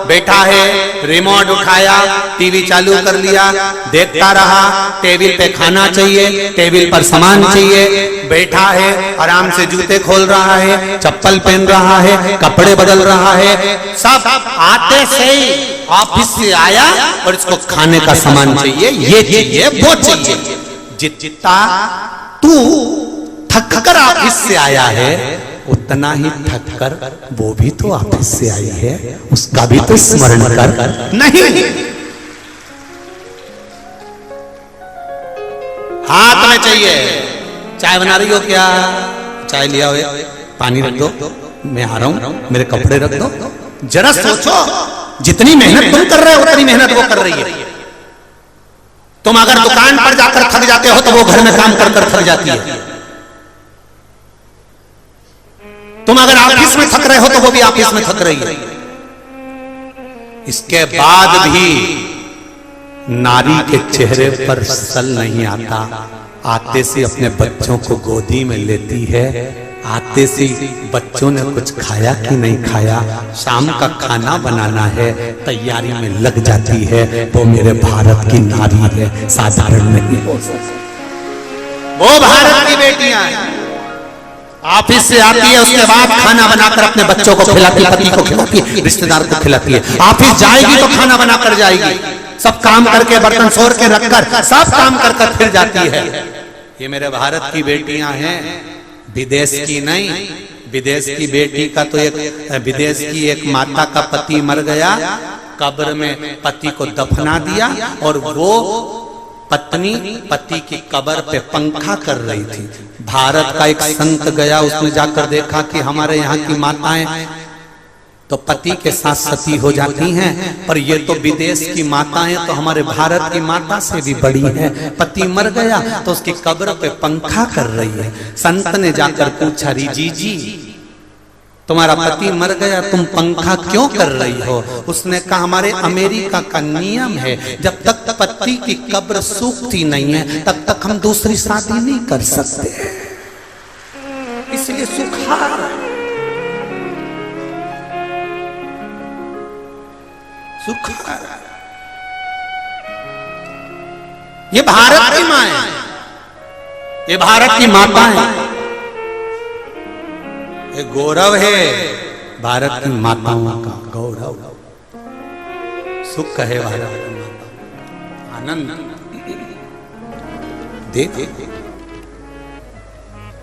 बैठा है, रिमोट उठाया, टीवी चालू कर लिया, देखता रहा, टेबल पे खाना चाहिए, टेबल पर सामान चाहिए, बैठा है, आराम से जूते खोल रहा है, चप्पल पहन रहा है, कपड़े बदल रहा है, सब आते से ही ऑफिस से आया और इसको खाने का सामान चाहिए, ये चाहिए, वो चाहिए। जितना तू थक कर ऑफिस से आया है, उतना ही थक कर वो भी तो ऑफिस से आई है, उसका भी तो स्मरण कर। नहीं, हाथ में चाहिए, चाय बना रही हो क्या, चाय लिया हो, पानी रख दो, मैं आ रहा हूं, मेरे कपड़े रख दो। जरा सोचो, जितनी मेहनत तुम कर रहे हो उतनी मेहनत वो कर रही है। तुम अगर दुकान पर जाकर थक जाते हो तो वो घर में काम कर कर थक जाती है। तुम अगर ऑफिस में थक रहे हो तो वो भी ऑफिस में थक रही है। इसके बाद भी नारी के चेहरे पर सल नहीं आता, आते से अपने बच्चों को गोदी में लेती है, आते से बच्चों ने कुछ खाया कि नहीं खाया, शाम का खाना बनाना है, तैयारी में लग जाती है। वो मेरे भारत की नारी है, साधारण नहीं हो सकती। वो भारत की बेटियां हैं, ऑफिस से आती है, उसके बाद खाना बनाकर अपने बच्चों को खिलाती है, पति को खिलाती है, रिश्तेदार को खिलाती है। ऑफिस जाएगी तो खाना बनाकर जाएगी, सब काम करके, बर्तन छोड़ के रखकर, सब काम कर कर फिर जाती है। ये मेरे भारत की बेटियां हैं, विदेश की नहीं। विदेश की बेटी का तो एक, विदेश की एक माता का पति मर गया, कब्र में पति को दफना दिया और वो पत्नी पति की कब्र पे पंखा कर रही थी। भारत का एक संत गया, उसने जाकर देखा कि हमारे यहाँ की माताएं तो पति के साथ सती हो जाती हैं, पर ये तो विदेश की माताएं तो हमारे भारत की माता से भी बड़ी हैं। पति मर गया तो उसकी कब्र पे पंखा कर रही है। संत ने जाकर पूछा, रिजी जी तुम्हारा पति मर गया, तुम पंखा क्यों कर रही हो? उसने कहा, हमारे अमेरिका का नियम है, जब तक पति की कब्र सूखती नहीं है तब तक हम दूसरी शादी नहीं कर सकते, इसलिए सुखा। ये भारत की माँ है, ये भारत की माता है, ये गौरव है भारत की माताओं का, गौरव, सुख है भारत की माता, आनंद। देख,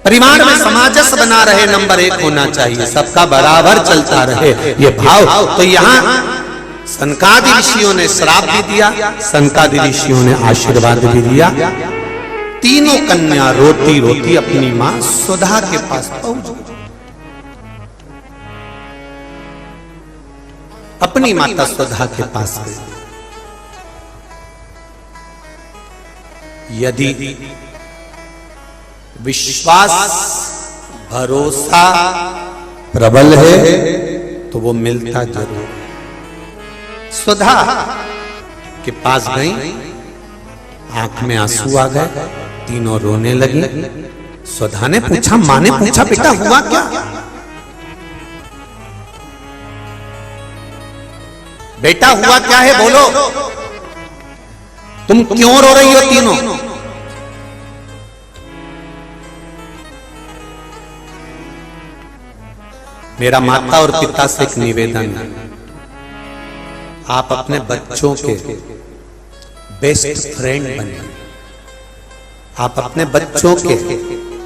परिवार में सामंजस्य बना रहे, नंबर 1 होना चाहिए, सबका बराबर चलता रहे, ये भाव। तो यहाँ सनकादि ऋषियों ने श्राप भी दिया, सनकादि ऋषियों ने आशीर्वाद भी दिया। तीनों कन्या रोती रोती अपनी मां सुधा के पास पहुंच गई। अपनी माता सुधा के पास गई। यदि विश्वास भरोसा प्रबल है तो वो मिलता जरूर। सुधा के पास गई, आंख में आंसू आ गए, तीनों रोने लगी। सुधा ने पूछा, मां ने पूछा, बेटा हुआ क्या? बेटा हुआ क्या है, बोलो, तुम क्यों रो रही हो तीनों? मेरा माता और पिता से एक निवेदन है, आप अपने बच्चों के बेस्ट फ्रेंड बनिए, आप अपने बच्चों के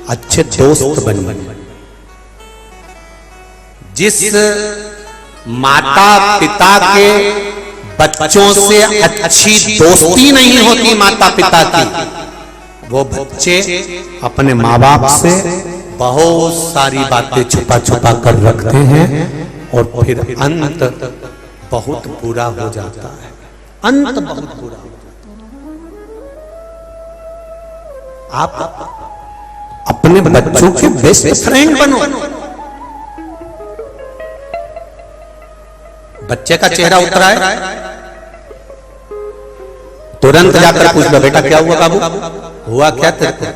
अच्छे दोस्त बनिए। जिस माता पिता के बच्चों से अच्छी दोस्ती नहीं होती माता पिता की, वो बच्चे अपने माँ बाप से बहुत सारी बातें छुपा छुपा कर रखते हैं। और फिर अंत बहुत बुरा हो जाता है। अंत बहुत बुरा हो जाता है। आप अपने बच्चों के बेस्ट फ्रेंड बनो। बच्चे का चेहरा उतरा है, तुरंत जाकर पूछ लो, बेटा क्या हुआ बाबू, हुआ क्या तेरे को,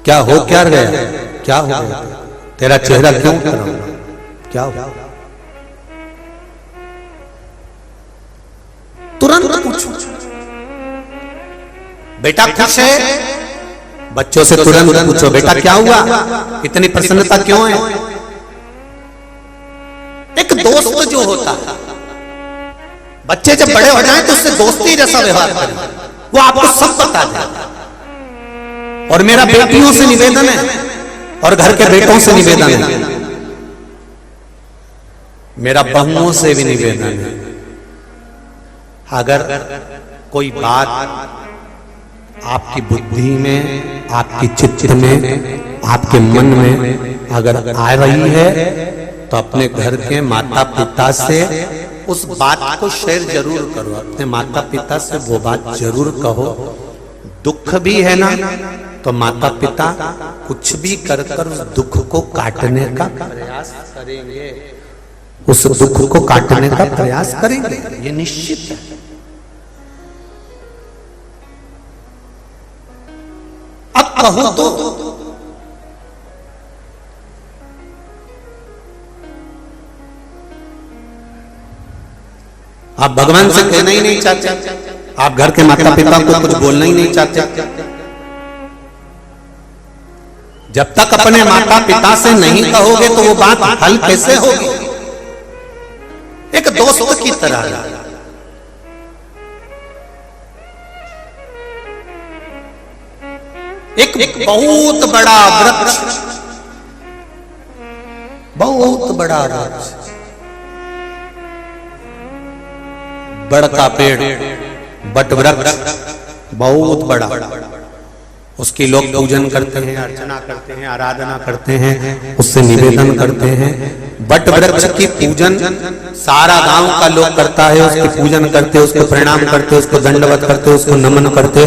क्या हो क्या गया, क्या हो गया, तेरा चेहरा क्यों उतरा, क्या हुआ, तुरंत पूछो। बेटा खुश है, बच्चों से तुरंत पूछो बेटा क्या हुआ, इतनी प्रसन्नता क्यों है। एक दोस्त जो होता है, बच्चे जब बड़े हो जाएं तो उससे दोस्ती जैसा व्यवहार करें, वो आपको सब बता देगा। और मेरा बेटियों से निवेदन है और घर के बेटों से निवेदन है, मेरा बहुओं से भी निवेदन है, अगर कोई बात आपकी बुद्धि में, आपकी चित्त में, आपके मन में अगर आ रही है तो अपने घर के माता पिता से उस बात को शेयर जरूर करो। अपने माता पिता से वो बात जरूर कहो। दुख भी है ना तो माता पिता कुछ भी कर कर उस दुख को काटने का प्रयास करेंगे, उस दुख को काटने का प्रयास करेंगे, ये निश्चित है। अब कहो तो आप भगवान से कहना ही नहीं चाहते, आप घर के माता पिता को कुछ बोलना ही नहीं चाहते। जब तक अपने माता पिता से नहीं कहोगे तो वो बात हल कैसे होगी। एक दोस्त की तरह, एक बहुत बड़ा वृक्ष, बहुत बड़ा वृक्ष, बड़का पेड़, बट वृक्ष बहुत बड़ा, उसकी लोग पूजन करते हैं, अर्चना करते हैं, आराधना करते हैं, उससे निवेदन करते हैं। बट वृक्ष की पूजन सारा गांव का लोग करता है, उसकी पूजन करते, उसको प्रणाम करते, उसको दंडवत करते, उसको नमन करते।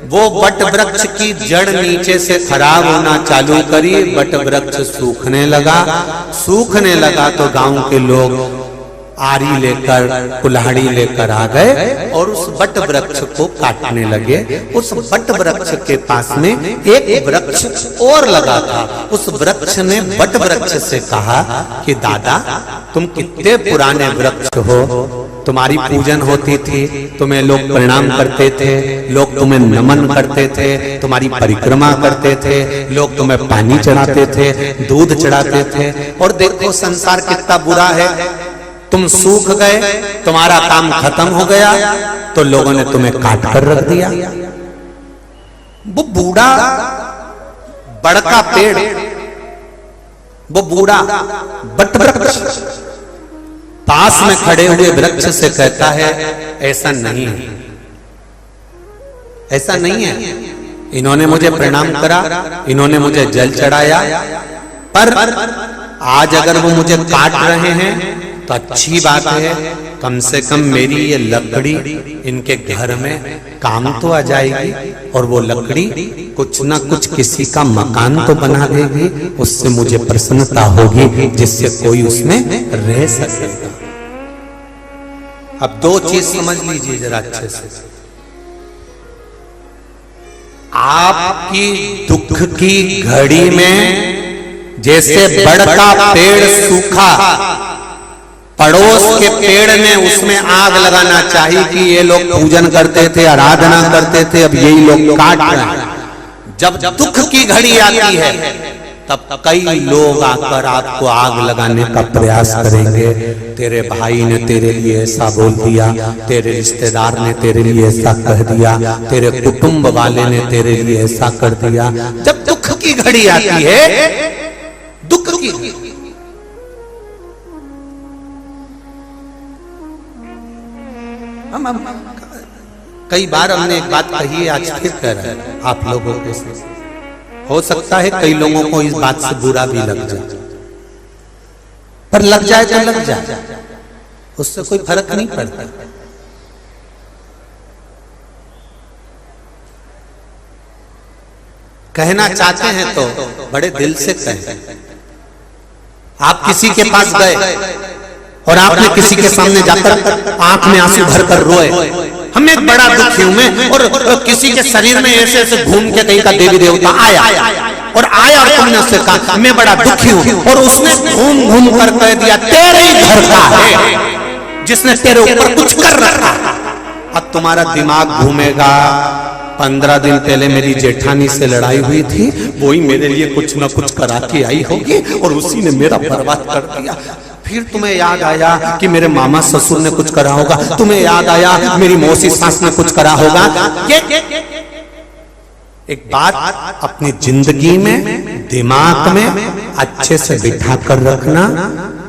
वो बट वृक्ष की जड़ नीचे से खराब होना चालू करी, बट वृक्ष सूखने लगा। सूखने लगा तो गांव के लोग आरी लेकर, कुल्हाड़ी लेकर आ गए और उस बट वृक्ष को काटने लगे। उस बट वृक्ष के पास में एक वृक्ष और लगा था। उस वृक्ष ने बट वृक्ष से कहा कि दादा तुम कितने पुराने वृक्ष हो, तुम्हारी पूजन होती थी, तुम्हें लोग प्रणाम करते थे, लोग तुम्हें नमन करते थे, तुम्हारी परिक्रमा करते थे, लोग तुम्हें पानी चढ़ाते थे, दूध चढ़ाते थे, और देखो संसार कितना बुरा है, तुम सूख गए, तुम्हारा काम खत्म हो गया, तो लोगों ने तुम्हें काट कर रख दिया। वो बूढ़ा बड़का पेड़, वो बूढ़ा बट वृक्ष पास में खड़े हुए वृक्ष से कहता है ऐसा नहीं है, ऐसा नहीं है, इन्होंने मुझे प्रणाम करा, इन्होंने मुझे जल चढ़ाया, पर आज अगर वो मुझे काट रहे हैं तो अच्छी बात है, कम से कम मेरी ये लकड़ी इनके घर में काम तो आ जाएगी, और वो लकड़ी कुछ ना कुछ किसी का मकान तो बना देगी, उससे मुझे प्रसन्नता होगी, जिससे कोई उसमें रह सकेगा। अब दो चीज समझ लीजिए जरा अच्छे से, आपकी दुख की घड़ी में जैसे बड़का पेड़ सूखा, पड़ोस के पेड़ ने उसमें आग लगाना चाहिए कि ये लोग पूजन करते थे, आराधना करते थे, अब यही लोग काट रहे हैं। जब दुख की घड़ी आती है तब कई लोग आकर आपको आग लगाने का प्रयास करेंगे। तेरे भाई ने तेरे लिए ऐसा बोल दिया, तेरे रिश्तेदार ने तेरे लिए ऐसा कह दिया, तेरे कुटुंब वाले ने तेरे लिए ऐसा कर दिया। जब दुख की घड़ी आती है, दुख की हम कई बार हमने एक बात कही है, आज फिर कह रहे हैं आप लोगों के साथ। हो सकता है कई लोगों को इस बात से बुरा भी लग जाए, पर लग जाए तो लग जाए, उससे कोई फर्क नहीं पड़ता। कहना चाहते हैं तो बड़े दिल से कहें। आप किसी के पास गए और आपने किसी के सामने जाकर आंख में आंसू भरकर रोए, हमें बड़ा दुखी हूं मैं, और किसी के शरीर में ऐसे ऐसे घूम के कहीं का देवी देवता आया और तुमने उससे कहा मैं बड़ा दुखी हूं, और उसने घूम घूम कर कह दिया तेरे ही घर का है जिसने तेरे ऊपर कुछ कर रखा। अब तुम्हारा दिमाग घूमेगा, 15 दिन पहले मेरी जेठानी से लड़ाई हुई थी, वही मेरे लिए कुछ न कुछ करा के आई होगी और उसी ने मेरा बर्बाद कर दिया। फिर तुम्हें याद आया कि मेरे मामा ससुर ने कुछ करा होगा, तुम्हें याद आया मेरी मौसी सास ने कुछ करा होगा। ये एक बात अपनी जिंदगी में दिमाग में अच्छे से बिठा कर रखना,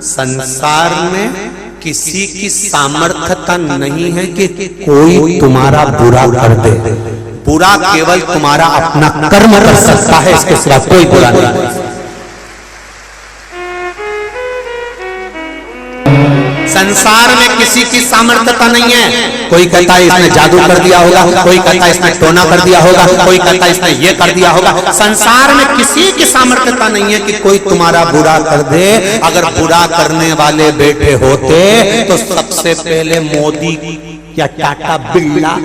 संसार में किसी की सामर्थ्यता नहीं है कि कोई तुम्हारा बुरा कर दे। बुरा केवल तुम्हारा अपना कर्म कर सकता है, इसके सिवा कोई बुरा नहीं। संसार में किसी की सामर्थ्यता नहीं है। कोई कहता है इसने जादू कर दिया होगा, कोई कहता है इसने टोना कर दिया होगा, कोई कहता है इसने ये कर दिया होगा। संसार में किसी की सामर्थ्यता नहीं है कि कोई तुम्हारा बुरा कर दे। अगर बुरा करने वाले बैठे होते तो सबसे पहले मोदी या टाटा बिरला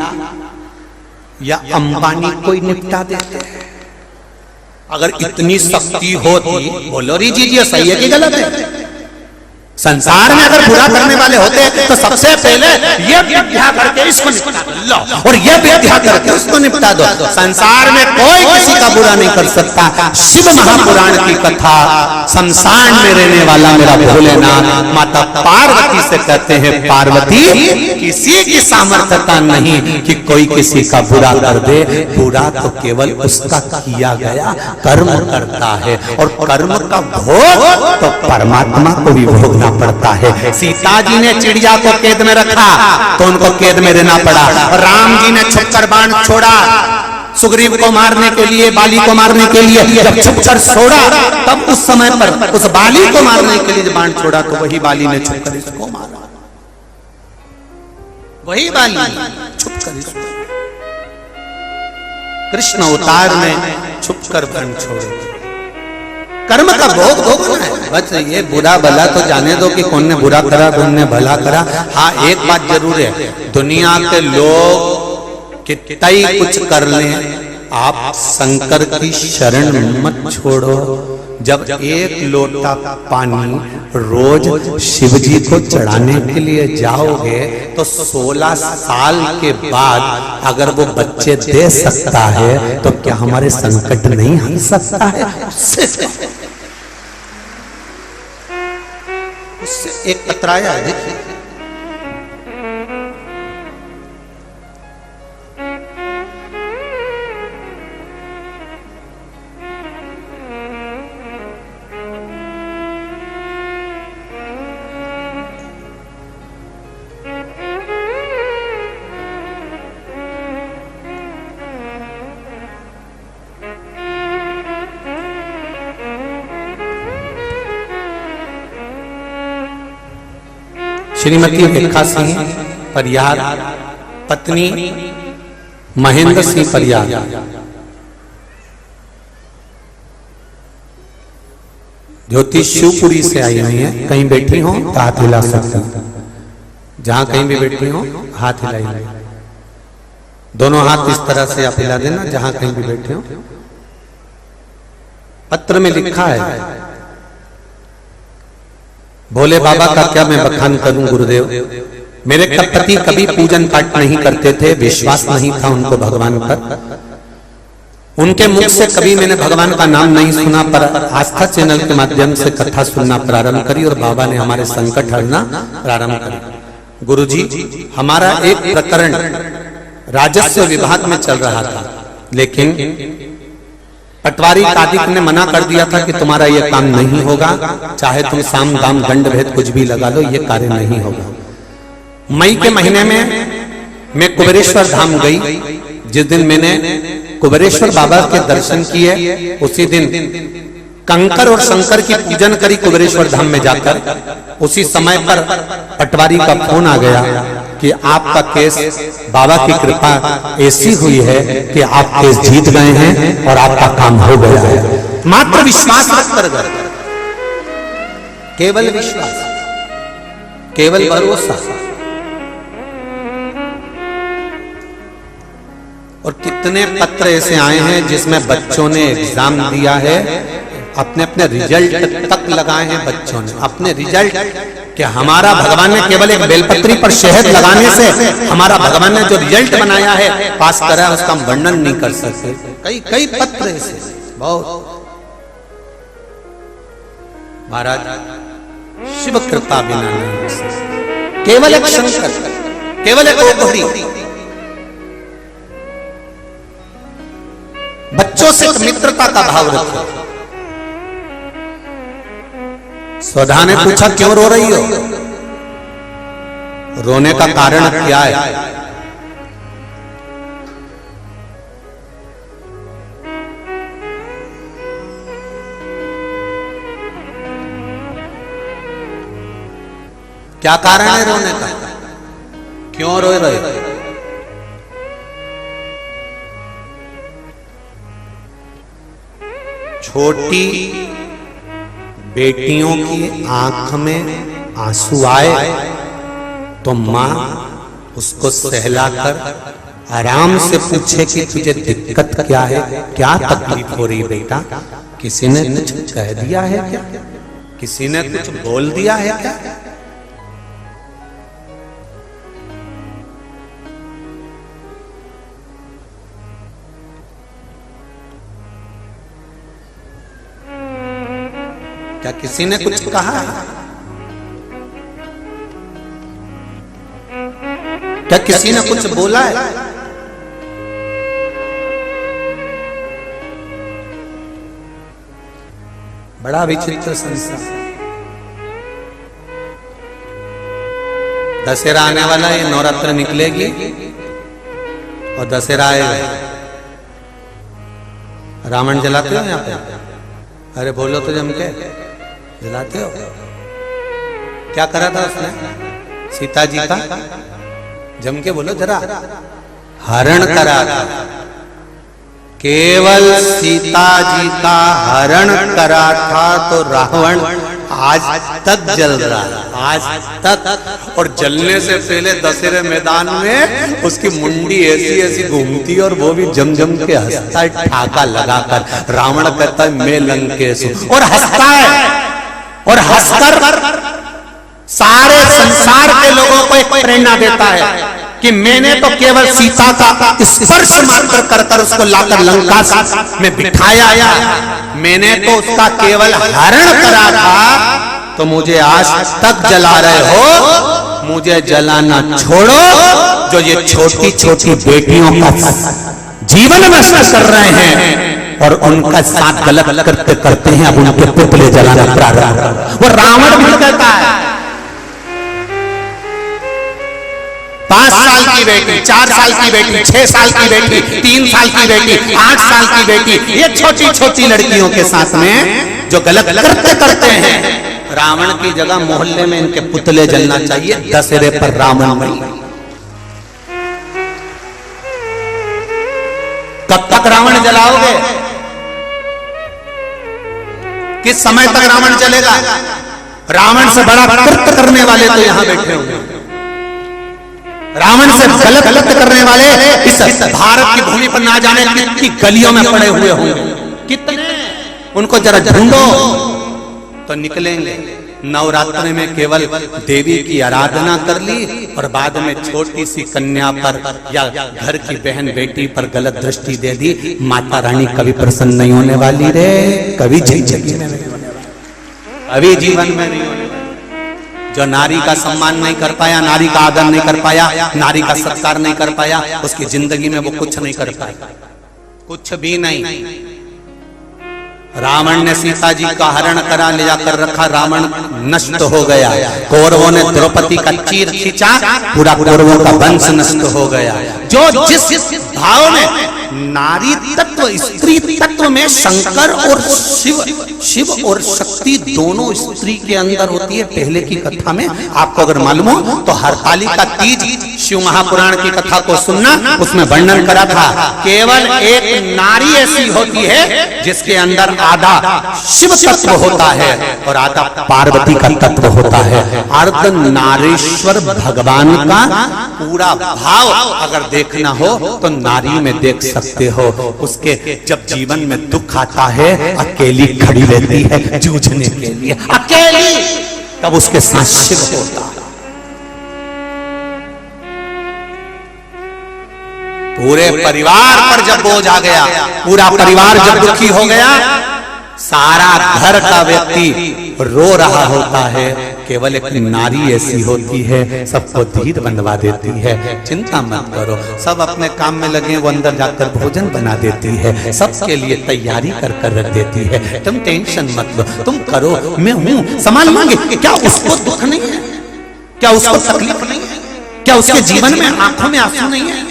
या अंबानी कोई निपटा देते। अगर इतनी शक्ति होती, बोलो री जी सही है कि गलत है? संसार में अगर बुरा करने वाले होते तो सबसे पहले ये विद्या करके इसको निपटा दो और ये विद्या करके उसको निपटा दो। संसार में कोई किसी का बुरा नहीं कर सकता। शिव महापुराण की कथा, शमशान में रहने वाला मेरा भोलेनाथ माता पार्वती से कहते हैं, पार्वती किसी की सामर्थ्यता नहीं कि कोई किसी का बुरा कर दे। बुरा तो केवल उसका किया गया कर्म करता है, और कर्म का भोग तो परमात्मा को भी भोगना पड़ता है। सीता जी ने चिड़िया को कैद में रखा तो उनको कैद में रहना पड़ा। राम जी ने छुपकर बाण छोड़ा सुग्रीव को मारने के लिए, बाली को मारने के लिए, जब छुपकर छोड़ा तब उस समय पर उस बाली को मारने के लिए बाण छोड़ा तो वही बाली ने छुपकर इसको मारा। वही बाली छुपकर इसको। कृष्ण अवतार में छुपकर बाण छोड़े। कर्म का भोग भोगना है। बस ये बुरा भला तो जाने दो कि कौन ने बुरा करा कौन ने भला करा। हाँ एक बात जरूर है, दुनिया के लोग कितना ही कुछ कर लें, आप शंकर की शरण मत छोड़ो। जब एक लोटा पानी रोज शिव जी को चढ़ाने के लिए जाओगे तो 16 साल के बाद अगर वो बच्चे दे सकता है तो क्या हमारे संकट नहीं हट सकता है? उससे एक कतराया है। देखिए श्रीमती रेखा सिंह परियार, पत्नी महेंद्र सिंह परियार, ज्योति शिवपुरी से आई हुई है। कहीं बैठी हो तो हाथ हिला सकते हैं, जहां कहीं भी बैठी हो हाथ हिलाइए। दोनों हाथ इस तरह से आप हिला देना जहां कहीं भी बैठे हो। पत्र में लिखा है, भोले बाबा का क्या मैं बखान करूं गुरुदेव। मेरे पति कभी पूजन पाठ नहीं करते थे, विश्वास नहीं था उनको भगवान पर। उनके मुख से कभी मैंने भगवान का नाम नहीं सुना, पर आस्था चैनल के माध्यम से कथा सुनना प्रारंभ करी और बाबा ने हमारे संकट हरना प्रारंभ करी। गुरुजी, हमारा एक प्रकरण राजस्व विभाग में चल रहा था, लेकिन पटवारी कादिक ने मना कर दिया था कि तुम्हारा ये काम नहीं होगा, चाहे तुम साम दाम दंड भेद कुछ भी लगा लो, ये कार्य नहीं होगा। मई के महीने में मैं कुबेरेश्वर धाम गई। जिस दिन मैंने कुबेरेश्वर बाबा के दर्शन किए। उसी दिन कंकर और शंकर की पूजन करी कुबेरेश्वर धाम में जाकर। उसी समय पर पटवारी का फोन आ गया कि आपका केस बाबा की कृपा ऐसी हुई है कि आप केस जीत गए हैं और आपका काम हो गया है। मात्र विश्वास रख कर गए, केवल विश्वास, केवल भरोसा। और कितने पत्र ऐसे आए हैं जिसमें बच्चों ने एग्जाम दिया है, अपने अपने रिजल्ट तक लगाए हैं बच्चों ने अपने रिजल्ट, कि हमारा भगवान ने केवल एक बेलपत्री पर शहद लगाने से हमारा भगवान ने जो रिजल्ट बनाया है, पास करा है, उसका वर्णन नहीं कर सकते। कई कई पत्र ऐसे बहुत। महाराज शिव कृपा बिना नहीं, केवल एक शंकर, केवल एक ओघड़ी, बच्चों से मित्रता का भाव रखो। स्वधा ने पूछा क्यों रो रही हो? रोने का कारण क्या है? क्या कारण है रोने का? क्यों रो रहे? छोटी बेटियों की आंख में आंसू आए तो मां उसको सहलाकर आराम से पूछे कि तुझे दिक्कत क्या है, क्या तकलीफ हो रही बेटा? किसी ने कुछ कह दिया है क्या? किसी ने कुछ बोल दिया है क्या? क्या किसी ने कुछ कहा है? क्या किसी ने कुछ बोला है? बड़ा विचित्र संसार। दशहरा आने वाला है, नवरात्र निकलेगी और दशहरा आएगा। रावण जलाते हो यहाँ पे? अरे बोलो तो जम के, जलाते हो? क्या करा था उसने सीता जी का? जम के बोलो जरा। हरण करा था, केवल सीता जी का हरण करा था। तो रावण आज तक जल रहा है, आज तक। और जलने से पहले दशहरे मैदान में उसकी मुंडी ऐसी ऐसी घूमती और वो भी जम जम के हंसता है, ठाका लगाकर। रावण कहता है मैं लंकेश हूं, और हंसता है, और हंसकर सारे संसार के लोगों को एक प्रेरणा देता है कि मैंने तो केवल सीता का स्पर्श मात्र कर उसको लाकर लंका में बिठाया, मैंने तो उसका केवल हरण करा था। तो मुझे आज तक जला रहे हो, मुझे जलाना छोड़ो। जो ये छोटी छोटी बेटियों का जीवन नष्ट कर रहे हैं और उनका साथ गलत करते करते हैं, अब उनके पुतले जलाना प्रारंभ। वो रावण भी कहता है 5 साल की बेटी, 4 साल की बेटी, 6 साल की बेटी, 3 साल की बेटी, 8 साल की बेटी, ये छोटी छोटी लड़कियों के साथ में जो गलत करते हैं, रावण की जगह मोहल्ले में इनके पुतले जलना चाहिए। दशहरे पर रावण नहीं। कब तक रावण जलाओगे? किस समय तक रावण चलेगा? रावण से बड़ा कृत्य करने वाले तो यहां बैठे होंगे। रावण से गलत करने वाले इस भारत की भूमि पर ना जाने कितनी गलियों में पड़े हुए होंगे, कितने। उनको जरा ढूंढो तो निकलेंगे। नवरात्र में केवल देवी की आराधना कर ली और बाद में छोटी सी कन्या पर या घर की बहन बेटी पर गलत दृष्टि दे दी। माता रानी कभी प्रसन्न नहीं होने वाली रे, कभी जिंदगी में नहीं होने वाली, कभी जीवन में नहीं होने वाली। जो नारी का सम्मान नहीं कर पाया, नारी का आदर नहीं कर पाया, नारी का सत्कार नहीं कर पाया, उसकी जिंदगी में वो कुछ नहीं कर पाया, कुछ भी नहीं। रावण ने सीता जी का हरण करा, ले जाकर रखा, रावण नष्ट हो गया। कौरवों ने द्रौपदी का चीर खींचा, पूरा कौरवों का वंश नष्ट हो गया। जो जिस भाव में नारी तत्व स्त्री तत्व में शंकर और शिव और शक्ति दोनों स्त्री के अंदर होती है। पहले की कथा में आपको अगर मालूम हो तो हरतालिका तीज शिव महापुराण की कथा को सुनना, उसमें वर्णन करा था केवल एक नारी ऐसी होती है जिसके अंदर आधा शिव तत्व होता है और आधा पार्वती का तत्व होता है। अर्ध नारेश्वर भगवान का पूरा भाव अगर देखना हो तो नारी में देख सकते हो। उसके जब जीवन में दुख आता है अकेली खड़ी रहती है जूझने के लिए, अकेली, तब उसके साथ शिव होता है। पूरे परिवार पर जब बोझ आ गया, पूरा परिवार जब दुखी हो गया, सारा घर का व्यक्ति रो रहा होता है, केवल एक नारी ऐसी होती है सबको धीर बंधवा देती है। चिंता मत करो, सब अपने काम में लगे, वो अंदर जाकर भोजन बना देती है, सबके लिए तैयारी कर कर रख देती है। तुम टेंशन मत लो, तुम करो, मैं हूं, संभाल मांगे। क्या उसको दुख नहीं है? क्या उसको तकलीफ नहीं है? क्या उसके जीवन में आंखों में आंसू नहीं है?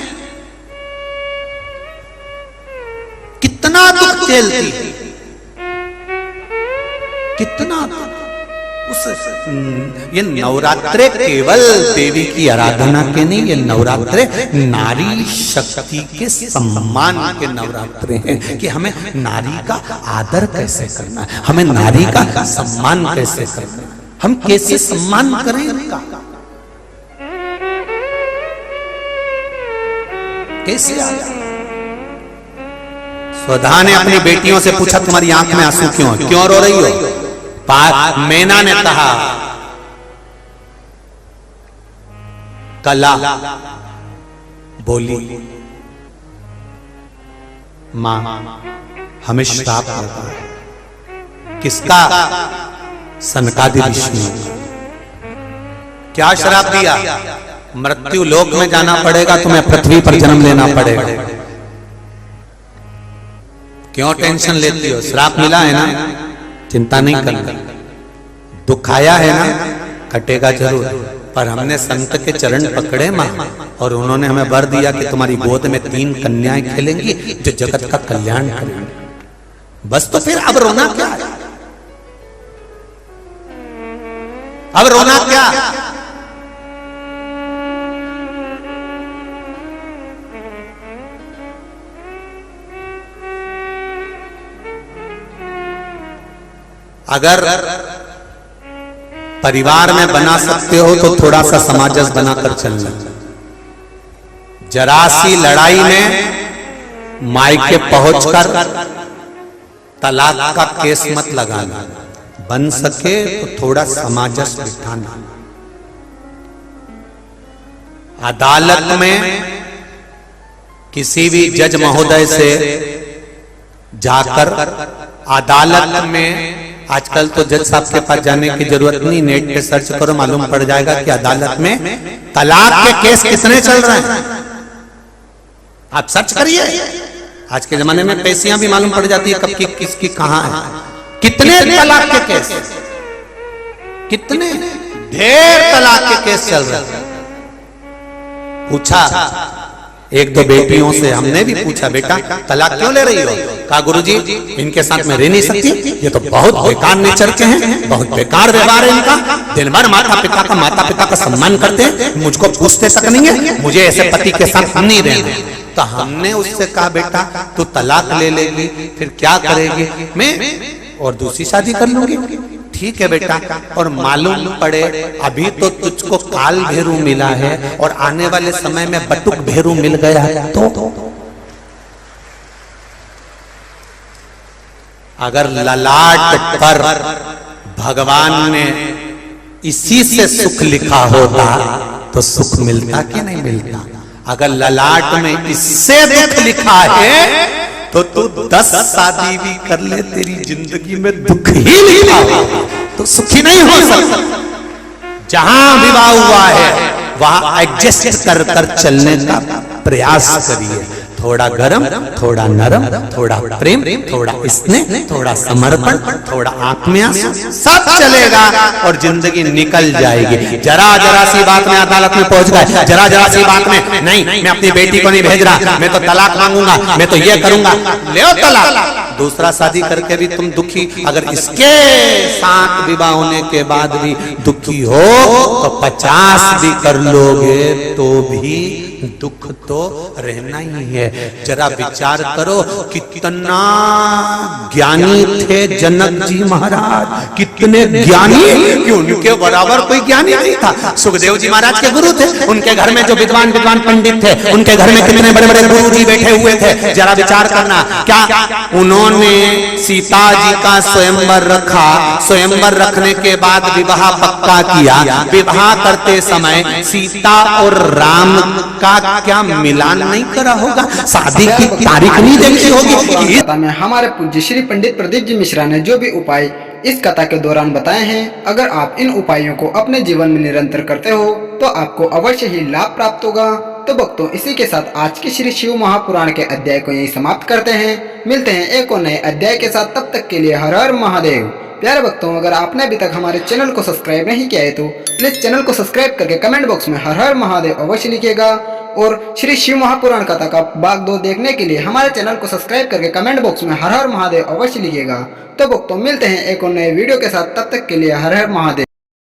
कितना दुख झेलती, कितना उस ये नवरात्रे केवल देवी की आराधना के नहीं, ये नवरात्रे नारी शक्ति के सम्मान के नवरात्रे हैं कि हमें नारी का आदर कैसे करना है, हमें नारी का सम्मान कैसे करना है, हम कैसे सम्मान करें उनका, कैसे आदर। स्वधा ने अपनी बेटियों से पूछा तुम्हारी आंख में आंसू क्यों है, क्यों रो रही हो? मैना ने कहा कला बोली मां हमें श्राप लगा है। किसका? सनकादिक ऋषि ने। क्या श्राप दिया? मृत्यु लोक में जाना पड़ेगा, तुम्हें पृथ्वी पर जन्म लेना पड़ेगा। क्यों टेंशन लेती हो? श्राप मिला है ना, चिंता नहीं करना। दुख आया है ना, कटेगा जरूर, पर हमने संत के चरण पकड़े मां और उन्होंने हमें वर दिया कि तुम्हारी गोद में 3 कन्याएं खेलेंगी जो जगत का कल्याण करेंगी। बस तो फिर अब रोना क्या है? अब रोना क्या? अगर परिवार में बना सकते हो तो थोड़ा सा समाजस बनाकर चलना। जरा सी लड़ाई में मायके पहुंचकर तलाक का केस मत लगाना, बन सके तो थोड़ा समाजस बिठाना। अदालत में किसी भी जज महोदय से जाकर अदालत में, आजकल तो जज साहब के पास जाने की जरूरत नहीं, नेट पे सर्च करो मालूम पड़ जाएगा कि अदालत में तलाक के केस कितने चल रहे हैं। आप सर्च करिए, आज के जमाने में पैसियां भी मालूम पड़ जाती है कब की किसकी कहां है। कितने तलाक के केस, कितने ढेर तलाक के केस चल रहे हैं। पूछा एक दो बेटियों से, हमने भी पूछा बेटा तलाक क्यों ले रही हो? कहा गुरुजी इनके साथ में रह नहीं सकती, ये तो बहुत बेकार नेचर के हैं, बहुत बेकार व्यवहार है इनका, दिन भर माता पिता का सम्मान करते हैं, मुझको पूछते तक नहीं है, मुझे ऐसे पति के साथ हम नहीं रहना। तो हमने उससे कहा बेटा तू तलाक ले लेगी फिर क्या करेगी? मैं और दूसरी शादी कर लूंगी। ठीक है बेटा, और मालूम पड़े अभी तो तुझको काल भेरू मिला है और आने वाले समय में बटुक भेरू मिल गया है, तो अगर ललाट पर भगवान ने इसी से सुख लिखा होता तो सुख मिलता कि नहीं मिलता? अगर ललाट में इससे दुख लिखा है तो तू 10 शादी भी कर ले, तेरी जिंदगी में दुख ही लिखा है तो सुखी नहीं हो सकता। जहां विवाह हुआ है वहां एडजस्ट कर कर चलने का प्रयास करिए, थोड़ा गरम, थोड़ा नरम, थोड़ा प्रेम, थोड़ा स्नेह, थोड़ा समर्पण, थोड़ा आंख में आंसू, सब चलेगा और जिंदगी निकल जाएगी। जरा जरा सी बात में अदालत में पहुंच गए, जरा जरा सी बात में नहीं मैं अपनी बेटी को नहीं भेज रहा, मैं तो तलाक मांगूंगा, मैं तो ये करूंगा, ले तलाक। दूसरा शादी करके भी तुम दुखी, अगर इसके साथ विवाह होने के बाद भी दुखी हो तो 50 भी कर लोगे तो भी दुख तो रहना ही है। जरा विचार करो कितना ज्ञानी थे जनक जी महाराज, कितने ज्ञानी कि उनके बराबर कोई ज्ञानी नहीं था। सुखदेव जी महाराज के गुरु थे, उनके घर में जो विद्वान विद्वान पंडित थे, उनके घर में कितने बड़े बड़े गुरु जी बैठे हुए थे। जरा विचार करना, क्या उन्होंने सीता जी का स्वयंवर रखा, स्वयंवर रखने के बाद विवाह पक्का किया, विवाह करते समय सीता और राम का क्या मिलान नहीं करा होगा, शादी की तारीख नहीं देखी होगी। कथा में हमारे पूज्य श्री पंडित प्रदीप जी मिश्रा ने जो भी उपाय इस कथा के दौरान बताए हैं, अगर आप इन उपायों को अपने जीवन में निरंतर करते हो तो आपको अवश्य ही लाभ प्राप्त होगा। तो भक्तों, इसी के साथ आज के श्री शिव महापुराण के अध्याय को यही समाप्त करते हैं। मिलते हैं एक और नए अध्याय के साथ, तब तक के लिए हर हर महादेव। प्यारे भक्तों, अगर आपने अभी तक हमारे चैनल को सब्सक्राइब नहीं किया है तो प्लीज चैनल को सब्सक्राइब करके कमेंट बॉक्स में हर हर महादेव अवश्य लिखिएगा। और श्री शिव महापुराण कथा का भाग 2 देखने के लिए हमारे चैनल को सब्सक्राइब करके कमेंट बॉक्स में हर हर महादेव अवश्य लिखिएगा। तो भक्तों, मिलते हैं एक और नए वीडियो के साथ, तब तक के लिए हर हर महादेव।